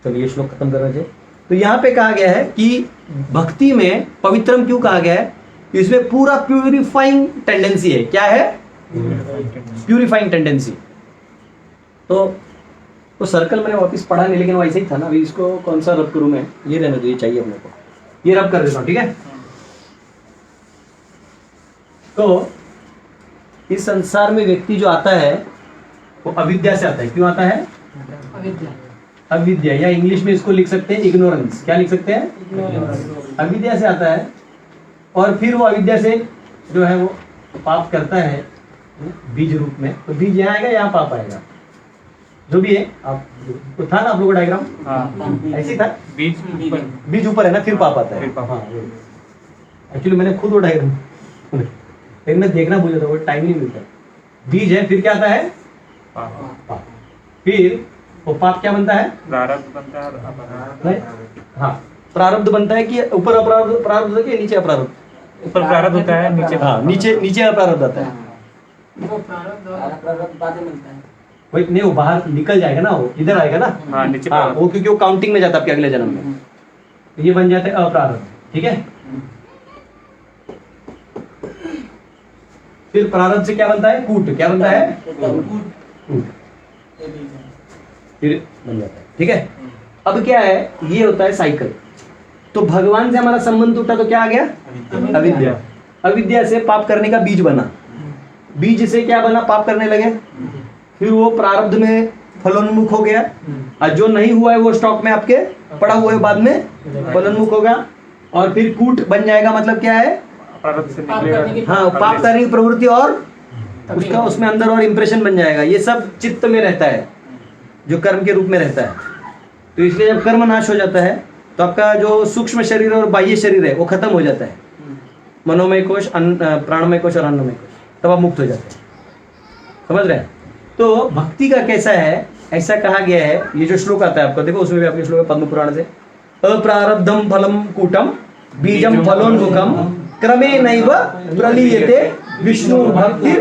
चलिए ये श्लोक खत्म करना चाहिए। तो यहाँ पे कहा गया है कि भक्ति में पवित्रम क्यों कहा गया है? इसमें पूरा प्यूरिफाइंग टेंडेंसी है। क्या है? Purifying tendency. तो सर्कल मैंने वापस पढ़ा नहीं, लेकिन वो ऐसे ही था ना। अभी इसको कौन सा रब करूँ मैं? ये रहने दो, ये चाहिए अपने को, ये रब कर देता हूँ, ठीक है। तो इस संसार में व्यक्ति जो आता है वो अविद्या से आता है। क्यों आता है? अविद्या, या इंग्लिश में इसको लिख सकते हैं इग्नोरेंस। क्या लिख सकते हैं? अविद्या से आता है। और फिर वो अविद्या से जो है वो पाप करता है बीज रूप में। तो बीज यहाँ आएगा, यहाँ पाप आएगा, जो भी है। आप तो था ना आप लोगों का डायग्राम? ऐसे था, बीज ऊपर है ना, फिर पाप आता है। एक्चुअली मैंने खुद वो डायग्राम, लेकिन मैं देखना भूल जाता, वो टाइम नहीं मिलता। बीज है, फिर क्या आता है? पाप। फिर वो पाप क्या बनता है? प्रारब्ध बनता है। हाँ, प्रारब्ध बनता है कि ऊपर अपराध प्रारब्ध होता है, नीचे अपरारब्ध? ऊपर प्रारब्ध होता है, नीचे नीचे अपरारब्ध आता है। वो प्रारब्ध बातें मिलता है। वही नहीं, वो बाहर निकल जाएगा ना, वो इधर आएगा ना। हाँ, नीचे वो क्योंकि वो काउंटिंग में जाता है आपके अगले जन्म में। तो ये बन जाता है अपरारब्ध, ठीक है। फिर प्रारब्ध से क्या बनता है? कूट। क्या बनता है? कूट। फिर बन जाता है, ठीक है। अब क्या है? ये होता है साइकिल। तो भगवान से हमारा संबंध टूटा तो क्या आ गया? अविद्या। अविद्या से पाप करने का बीज बना। बीज से क्या बना, पाप करने लगे, फिर वो प्रारब्ध में फलोन्मुख हो गया, और जो नहीं हुआ है वो स्टॉक में आपके पड़ा हुआ है, बाद में फलोन्मुख होगा, और फिर कूट बन जाएगा। मतलब क्या है, प्रारब्ध से पाप करने की निकलेगा। हाँ, पाप करने की प्रवृत्ति और उसका उसमें अंदर और इंप्रेशन बन जाएगा। ये सब चित्त में रहता है, जो कर्म के रूप में रहता है। तो इसलिए जब कर्म नाश हो जाता है तो आपका जो सूक्ष्म शरीर और बाह्य शरीर है वो खत्म हो जाता है, मनोमय कोश, प्राणमय कोश और अन्नमय कोश, तब आप मुक्त हो जाते हैं। समझ रहे हैं? तो भक्ति का कैसा है, ऐसा कहा गया है, ये जो श्लोक आता है आपको देखो, उसमें भी आपके श्लोक है पद्म पुराण से, अप्रारब्धम फलम कूटम बीजम फलोन्मुखम क्रमेणैव प्रलीयते विष्णु भक्ति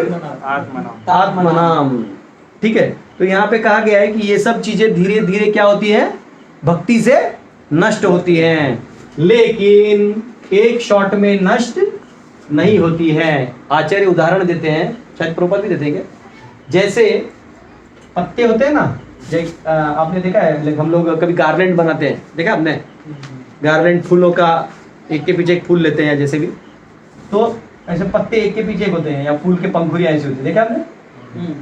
आत्मनाम। ठीक है, तो यहाँ पे कहा गया है कि ये सब चीजें धीरे धीरे क्या होती है, भक्ति से नष्ट होती हैं, लेकिन एक शॉट में नष्ट नहीं होती है। आचार्य उदाहरण देते हैं, शायद प्रॉपर भी देते हैं क्या? जैसे पत्ते होते हैं ना, आपने देखा है, हम लोग कभी गार्लैंड बनाते हैं, देखा आपने? गार्लैंड फूलों का एक के पीछे एक फूल लेते हैं, जैसे भी, तो ऐसे पत्ते एक के पीछे एक होते हैं, या फूल के पंखुड़ियां ऐसी होती है, देखा आपने?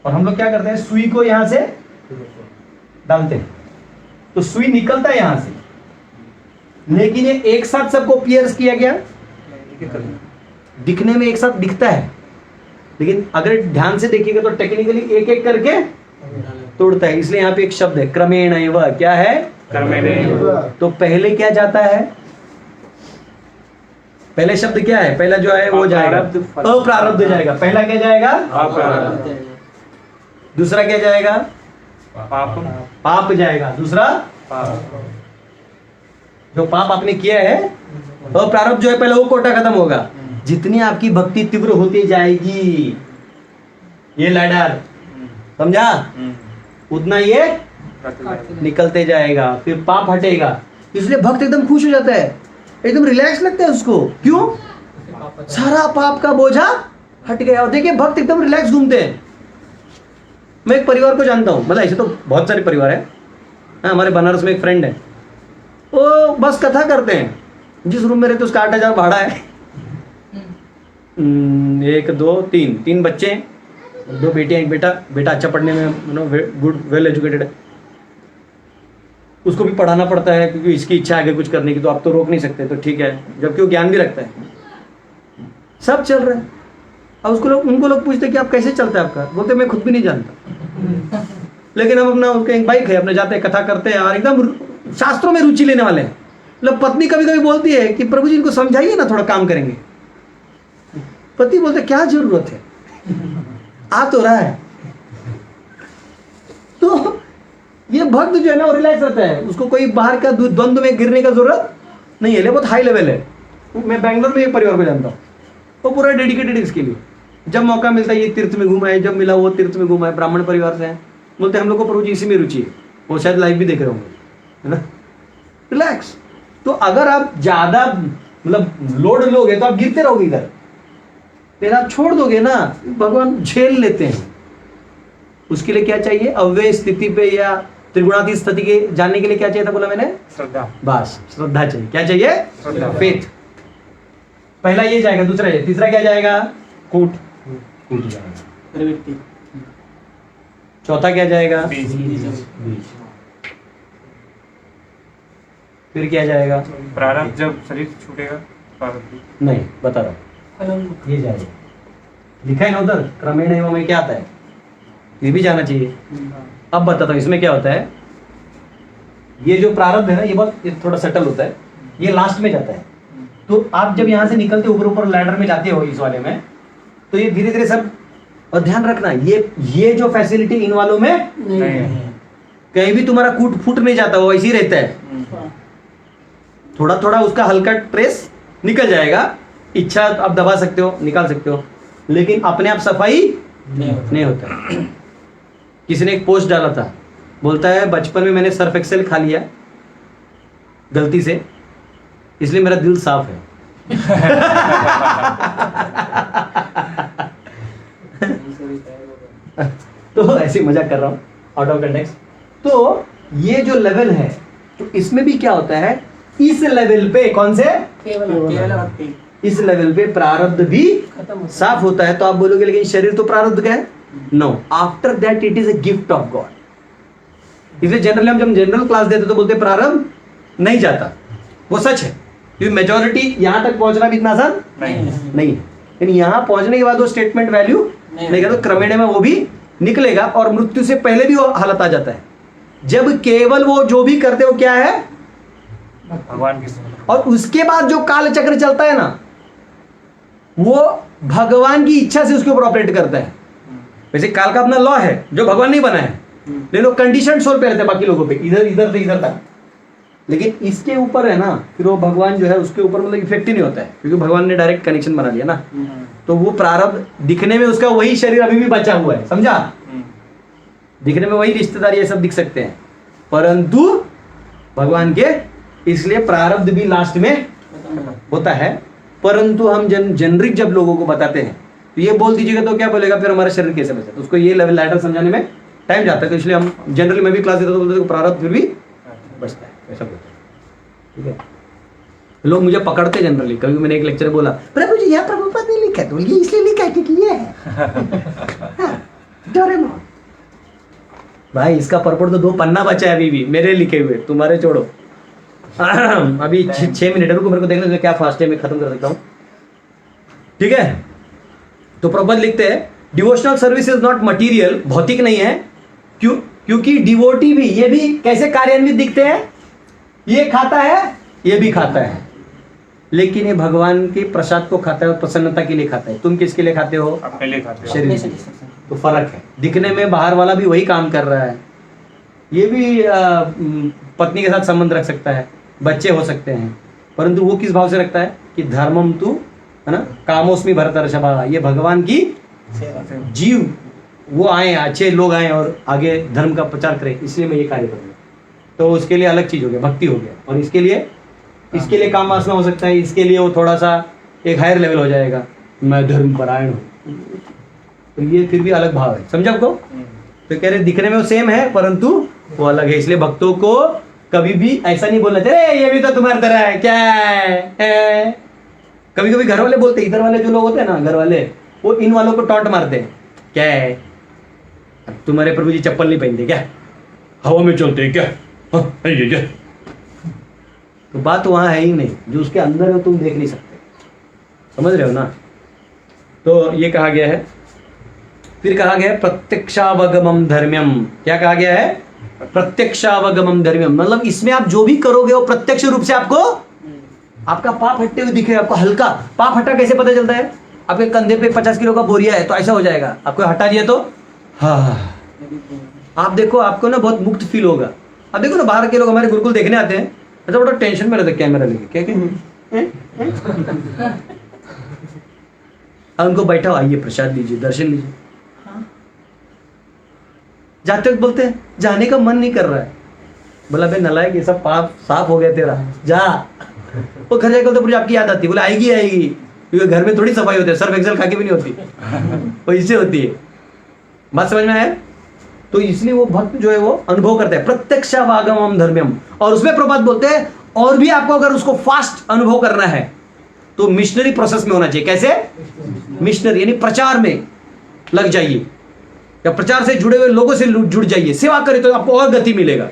और हम लोग क्या करते हैं, सुई को यहां से डालते हैं, तो सुई निकलता है यहां से, लेकिन ये एक साथ सबको पियर्स किया गया, दिखने में एक साथ दिखता है, लेकिन अगर ध्यान से देखिएगा तो टेक्निकली एक एक करके तोड़ता है। इसलिए यहाँ पे एक शब्द है क्रमेणैव। क्या है? क्रमेणैव। तो पहले क्या जाता है, पहले शब्द क्या है, पहला जो है वो जाएगा अप्रारब्ध जाएगा, पहला क्या जाएगा, दूसरा क्या जाएगा, पाप जाएगा, दूसरा जो पाप आपने किया है, अप्रारब्ध जो है पहले वो कोटा खत्म होगा। जितनी आपकी भक्ति तीव्र होती जाएगी, ये लैडर, समझा, उतना ये निकलते जाएगा, फिर पाप हटेगा। इसलिए भक्त एकदम खुश हो जाता है, एकदम रिलैक्स लगता है उसको। क्यों? सारा पाप का बोझा हट गया। और देखिए भक्त एकदम रिलैक्स घूमते हैं। मैं एक परिवार को जानता हूँ, मतलब ऐसे तो बहुत सारे परिवार है, हमारे बनारस में एक फ्रेंड है, वो बस कथा करते हैं, जिस रूम में रहते उसका 8,000 भाड़ा है, 1 2 3 बच्चे हैं, 2 बेटियां, 1 बेटा। बेटा अच्छा पढ़ने में गुड वेल एजुकेटेड है, उसको भी पढ़ाना पड़ता है क्योंकि इसकी इच्छा आगे कुछ करने की, तो आप तो रोक नहीं सकते, तो ठीक है, जबकि वो ज्ञान भी रखता है। सब चल रहा है। अब उनको लोग पूछते कि आप कैसे चलता है आपका, बोलते मैं खुद भी नहीं जानता, लेकिन हम अपना, उनका एक बाइक है, अपने जाते हैं, कथा करते हैं, और एकदम शास्त्रों में रुचि लेने वाले हैं। मतलब पत्नी कभी कभी बोलती है कि प्रभु जी इनको समझाइए ना, थोड़ा काम करेंगे। पति बोलते क्या जरूरत है, आ तो रहा है। तो ये भक्त जो है ना वो रिलैक्स रहता है, उसको कोई बाहर का द्वंद्व में गिरने का जरूरत नहीं है। बहुत हाई लेवल है। मैं बैंगलोर में एक परिवार को जानता हूँ, वो पूरा डेडिकेटेड इसके लिए। जब मौका मिलता है ये तीर्थ में घुमा है, जब मिला वो तीर्थ में घुमा है, ब्राह्मण परिवार से है। बोलते हम लोग को प्रभु जी इसी में रुचि है, वो शायद लाइव भी देख रहे होंगे, है ना। रिलैक्स। तो अगर आप ज्यादा मतलब लोड लोगे तो आप गिरते रहोगे इधर, फिर आप छोड़ दोगे ना, भगवान झेल लेते हैं। उसके लिए क्या चाहिए, अव्यय स्थिति पे या त्रिगुणातीत स्थिति के जानने के लिए क्या चाहिए था, बोला मैंने, श्रद्धा। बस श्रद्धा चाहिए। क्या चाहिए, श्रद्धा, फेथ। पहला ये जाएगा, दूसरा ये, तीसरा क्या जाएगा, कूट जाएगा, प्रवृत्ति, चौथा क्या जाएगा, बीज। बीज। फिर क्या जाएगा, प्रारब्ध, जब शरीर छूटेगा प्रारब्ध। नहीं बता रहा हूं, ये जाएगा। लिखा है ना उधर क्रमेण में क्या आता है, ये भी जाना चाहिए। अब बताता हूँ इसमें क्या होता है। ये जो प्रारब्ध है ना, ये थोड़ा सेटल होता है, ये लास्ट में जाता है। तो आप जब यहाँ से निकलते ऊपर ऊपर लैडर में जाते हो इस वाले में, तो ये धीरे धीरे सब, और ध्यान रखना ये जो फैसिलिटी इन वालों में नहीं है। कहीं भी तुम्हारा कूट फूट नहीं जाता, वो ऐसे ही रहता है। थोड़ा थोड़ा उसका हल्का ट्रेस निकल जाएगा, इच्छा आप दबा सकते हो, निकाल सकते हो, लेकिन अपने आप सफाई नहीं होता। किसी ने एक पोस्ट डाला था, बोलता है बचपन में मैंने सर्फ एक्सेल खा लिया गलती से, इसलिए मेरा दिल साफ है। तो ऐसे मजाक कर रहा हूँ, आउट ऑफ कंटेक्स्ट। तो ये जो लेवल है, तो इसमें भी क्या होता है, इस लेवल पे कौन से, केवल भक्ति, इस लेवल पे प्रारब्ध भी खत्म होता है। साफ होता है। तो आप बोलोगे लेकिन शरीर तो प्रारब्ध का है। No, after that it is a gift of God. इसलिए जनरली हम जब जनरल क्लास देते तो बोलते प्रारब्ध नहीं जाता, वो सच है, क्योंकि मेजोरिटी यहां तक पहुंचना भी इतना आसान नहीं नहीं है। लेकिन यहां पहुंचने के बाद वो स्टेटमेंट वैल्यू नहीं करता, क्रमेण में वो भी निकलेगा और मृत्यु से पहले भी वो हालत आ जाता है, जब केवल वो जो भी करते हो क्या है, भगवान की और उसके बाद जो काल चक्र चलता है ना, वो भगवान की इच्छा से उसके ऊपर ऑपरेट करता है। वैसे काल का अपना लॉ है जो भगवान नहीं बनाया है, लेकिन वो कंडीशन सोल पे रहते हैं बाकी लोगों पे, इधर इधर से इधर तक। लेकिन इसके ऊपर है ना, फिर वो भगवान जो है उसके ऊपर मतलब इफेक्ट ही नहीं होता है, क्योंकि भगवान ने डायरेक्ट कनेक्शन बना लिया ना। तो वो प्रारब्ध दिखने में उसका वही शरीर अभी भी बचा हुआ है, समझा? दिखने में वही रिश्तेदार ये सब दिख सकते हैं, परंतु भगवान के, इसलिए प्रारब्ध भी लास्ट में होता है। परंतु हम जनरिक जब लोगों को बताते हैं तो ये बोल दीजिएगा तो क्या बोलेगा, फिर हमारा शरीर कैसे बचा? तो उसको ये लेवल लैडर समझाने में टाइम जाता है। तो इसलिए हम जनरली मैं भी क्लास देता तो बोलते प्रारब्ध फिर भी बचता है, ऐसा बोलते हैं। ठीक है, लोग मुझे पकड़ते जनरली। कभी मैंने एक लेक्चर बोला, प्रभु जी यहाँ प्रभुपाद नहीं लिखा है, तो ये इसलिए लिखा है क्योंकि ये है डोरेमोन। भाई इसका परपोर्ट तो 2 पन्ना बचा है अभी भी मेरे लिखे हुए, तुम्हारे छोड़ो। अभी 6 मिनट है, रुको मेरे को देखने दो क्या फास्ट है, मैं खत्म कर सकता हूँ। ठीक है, तो प्रबंध लिखते हैं devotional service is not material, भौतिक नहीं है। क्यों? क्योंकि डिवोटी भी, ये भी कैसे कार्यान्वित दिखते हैं, ये खाता है, ये भी खाता है, लेकिन ये भगवान के प्रसाद को खाता है और प्रसन्नता के लिए खाता है। तुम किसके लिए खाते हो? अपने लिए खाते हो। शरीर के लिए। तो फर्क है, दिखने में बाहर वाला भी वही काम कर रहा है, ये भी पत्नी के साथ संबंध रख सकता है, बच्चे हो सकते हैं, परंतु वो किस भाव से रखता है कि धर्मम तू, है ना, कामोस्मी भरतर्षभा, ये भगवान की जीव वो आए, अच्छे लोग आए और आगे धर्म का प्रचार करें, इसलिए मैं ये कार्य करूँगा। तो उसके लिए अलग चीज हो गया, भक्ति हो गया। और इसके लिए काम वासना हो सकता है, इसके लिए वो थोड़ा सा एक हायर लेवल हो जाएगा, मैं धर्म परायण हूँ, तो ये फिर भी अलग भाव है, समझा आपको? तो कह रहे दिखने में वो सेम है परंतु वो अलग है। इसलिए भक्तों को कभी भी ऐसा नहीं बोलना चाहिए ये भी तो तुम्हारी तरह है, क्या है? कभी कभी घर वाले बोलते, इधर वाले जो लोग होते हैं ना, घर वाले, वो इन वालों को टॉन्ट मारते हैं, क्या है तुम्हारे प्रभु जी चप्पल नहीं पहनते क्या, हवा में चलते हैं क्या, ये तो बात वहां है ही नहीं, जो उसके अंदर है तुम देख नहीं सकते, समझ रहे हो ना? तो ये कहा गया है। फिर कहा गया है प्रत्यक्षावगमम धर्म्यम। क्या कहा गया है? प्रत्यक्षावगमम धर्म्यम, मतलब इसमें आप जो भी करोगे वो प्रत्यक्ष रूप से आपको, आपका पाप हटते हुए दिखे। आपको हल्का पाप हटा कैसे पता चलता है? आपके कंधे पे 50 किलो का बोरिया है तो ऐसा हो जाएगा, आपको हटा दिया तो हाँ, आप देखो आपको ना बहुत मुक्त फील होगा। अब देखो ना बाहर के लोग हमारे गुरुकुल देखने आते हैं, अच्छा बड़ा टेंशन में रहते कैमरा लेके, क्या उनको बैठा आइए प्रसाद लीजिए, दर्शन लीजिए, जाते वक्त बोलते हैं जाने का मन नहीं कर रहा है। बोला बे नलायक, ये सब पाप साफ हो गया तेरा, जा। वो घर जाकर तो पूरी आपकी याद आती है, बोले आएगी आएगी, क्योंकि घर में थोड़ी सफाई होती है, सर्फ एक्सेल खा के भी नहीं होती, वो इससे होती है। बात समझ में आया? तो इसलिए वो भक्त जो है वो अनुभव करता है प्रत्यक्षावागमम धर्म्यम। और उसमें प्रभात बोलते हैं और भी आपको अगर उसको फास्ट अनुभव करना है तो मिशनरी प्रोसेस में होना चाहिए। कैसे? मिशनरी यानी प्रचार में लग जाइए, या प्रचार से जुड़े हुए लोगों से जुड़ जाइए, सेवा करें तो आपको और गति मिलेगा।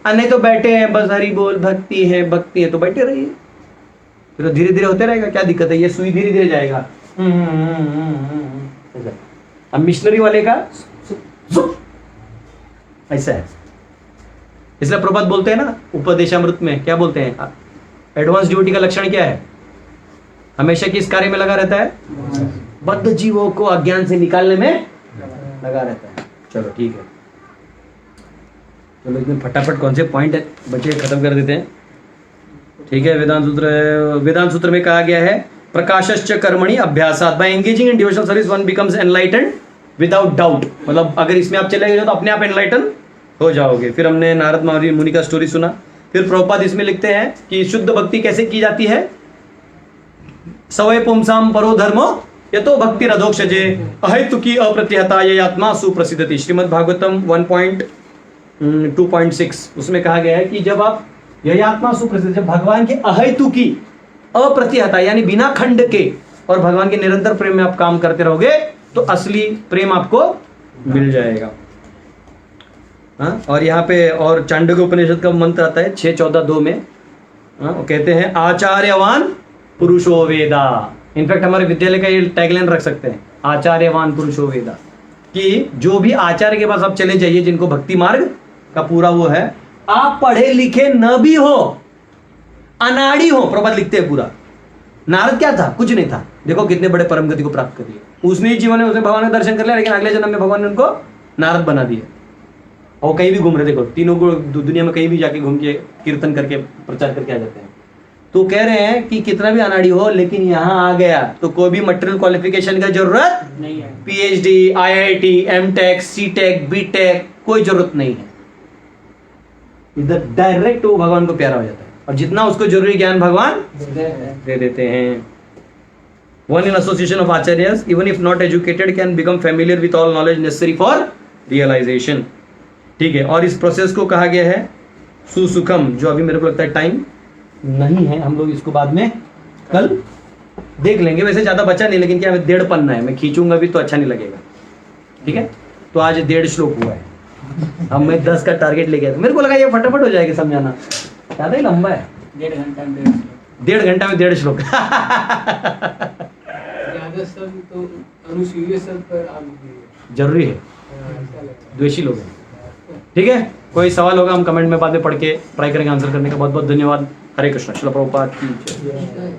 नहीं तो बैठे हैं बस हरि बोल भक्ति है तो बैठे रहिए, फिर धीरे धीरे होते रहेगा, क्या दिक्कत है? ये सुई धीरे धीरे जाएगा। अब मिशनरी वाले का ऐसा है। इसलिए प्रभात बोलते हैं ना उपदेशामृत में, क्या बोलते हैं? एडवांस ड्यूटी का लक्षण क्या है? हमेशा किस कार्य में लगा रहता है? बद्ध जीवों को अज्ञान से निकालने में लगा रहता है। चलो ठीक है, चलो इसमें फटाफट कौन से पॉइंट है बच्चे खत्म कर देते हैं। ठीक है, वेदांत सूत्र में कहा गया है प्रकाशश्च कर्मणि अभ्यासात्, by engaging in devotional service one becomes enlightened without doubt. मतलब अगर इसमें आप चले गए तो अपने आप एनलाइटन हो जाओगे। फिर हमने नारद मुनि का स्टोरी सुना। फिर प्रभुपाद इसमें लिखते हैं कि शुद्ध भक्ति कैसे की जाती है। सवै पुंसाम परो धर्मो यतो भक्ति रधोक्षजे अहेतुकी अप्रतिहता ये आत्मा सुप्रसिद्धति। श्रीमद् भागवतम 1.2.6 उसमें कहा गया है कि जब आप यह आत्मा सुप्रसिद्ध, जब भगवान के अहेतुकी, अप्रतिहता यानी बिना खंड के और भगवान के निरंतर प्रेम में आप काम करते रहोगे तो असली प्रेम आपको मिल जाएगा। हाँ, और यहाँ पे और चांडोग्य उपनिषद का मंत्र आता है 6:14-2 में। हाँ, वो कहते हैं आचार्यवान पुरुषो वेदा। इनफैक्ट हमारे विद्यालय का ये टैगलाइन रख सकते हैं, आचार्यवान पुरुषो वेदा, कि जो भी आचार्य के पास आप चले जाइए जिनको भक्ति मार्ग का पूरा वो है, आप पढ़े लिखे न भी हो, अनाड़ी हो, प्रपद लिखते हैं पूरा। नारद क्या था? कुछ नहीं था, देखो कितने बड़े परम गति को प्राप्त कर लिया। उसने जीवन में उसने भगवान का दर्शन कर लिया, लेकिन अगले जन्म में भगवान ने उनको नारद बना दिया। और कहीं भी घूम रहे, देखो तीनों को दुनिया में कहीं भी जाके घूम के कीर्तन करके प्रचार करके आ जाते हैं। तो कह रहे हैं कि कितना भी अनाड़ी हो, लेकिन यहाँ आ गया तो कोई भी मटेरियल क्वालिफिकेशन का जरूरत नहीं है। PhD, IIT, M.Tech, C.Tech, B.Tech कोई जरूरत नहीं है। इधर डायरेक्ट वो भगवान को प्यारा हो जाता है, और जितना उसको जरूरी ज्ञान भगवान दे देते हैं। One in association of acharyas, even if not educated, can become familiar with all knowledge necessary for realization. ठीक है, और इस प्रोसेस को कहा गया है सुसुखम, जो अभी मेरे को लगता है टाइम नहीं है, हम लोग इसको बाद में कल देख लेंगे। वैसे ज्यादा बचा नहीं, लेकिन क्या 1.5 पन्ना है, मैं खींचूंगा भी तो अच्छा नहीं लगेगा। ठीक है, तो आज 1.5 श्लोक हुआ है। अब मैं 10 का टारगेट लेके आया, मेरे को लगा ये फटाफट हो जाएगा समझाना, ज्यादा ही लंबा है। 1.5 घंटा में 1.5 घंटा में 1.5 श्लोक। ज्यादा सब तो अनुसूय सब पर जरूरी है, द्वेषी लोग हैं। ठीक है, कोई सवाल होगा हम कमेंट में बाद में पढ़ के ट्राई करेंगे आंसर करने का। बहुत बहुत धन्यवाद। हरे कृष्ण। श्रील प्रभुपाद की जय।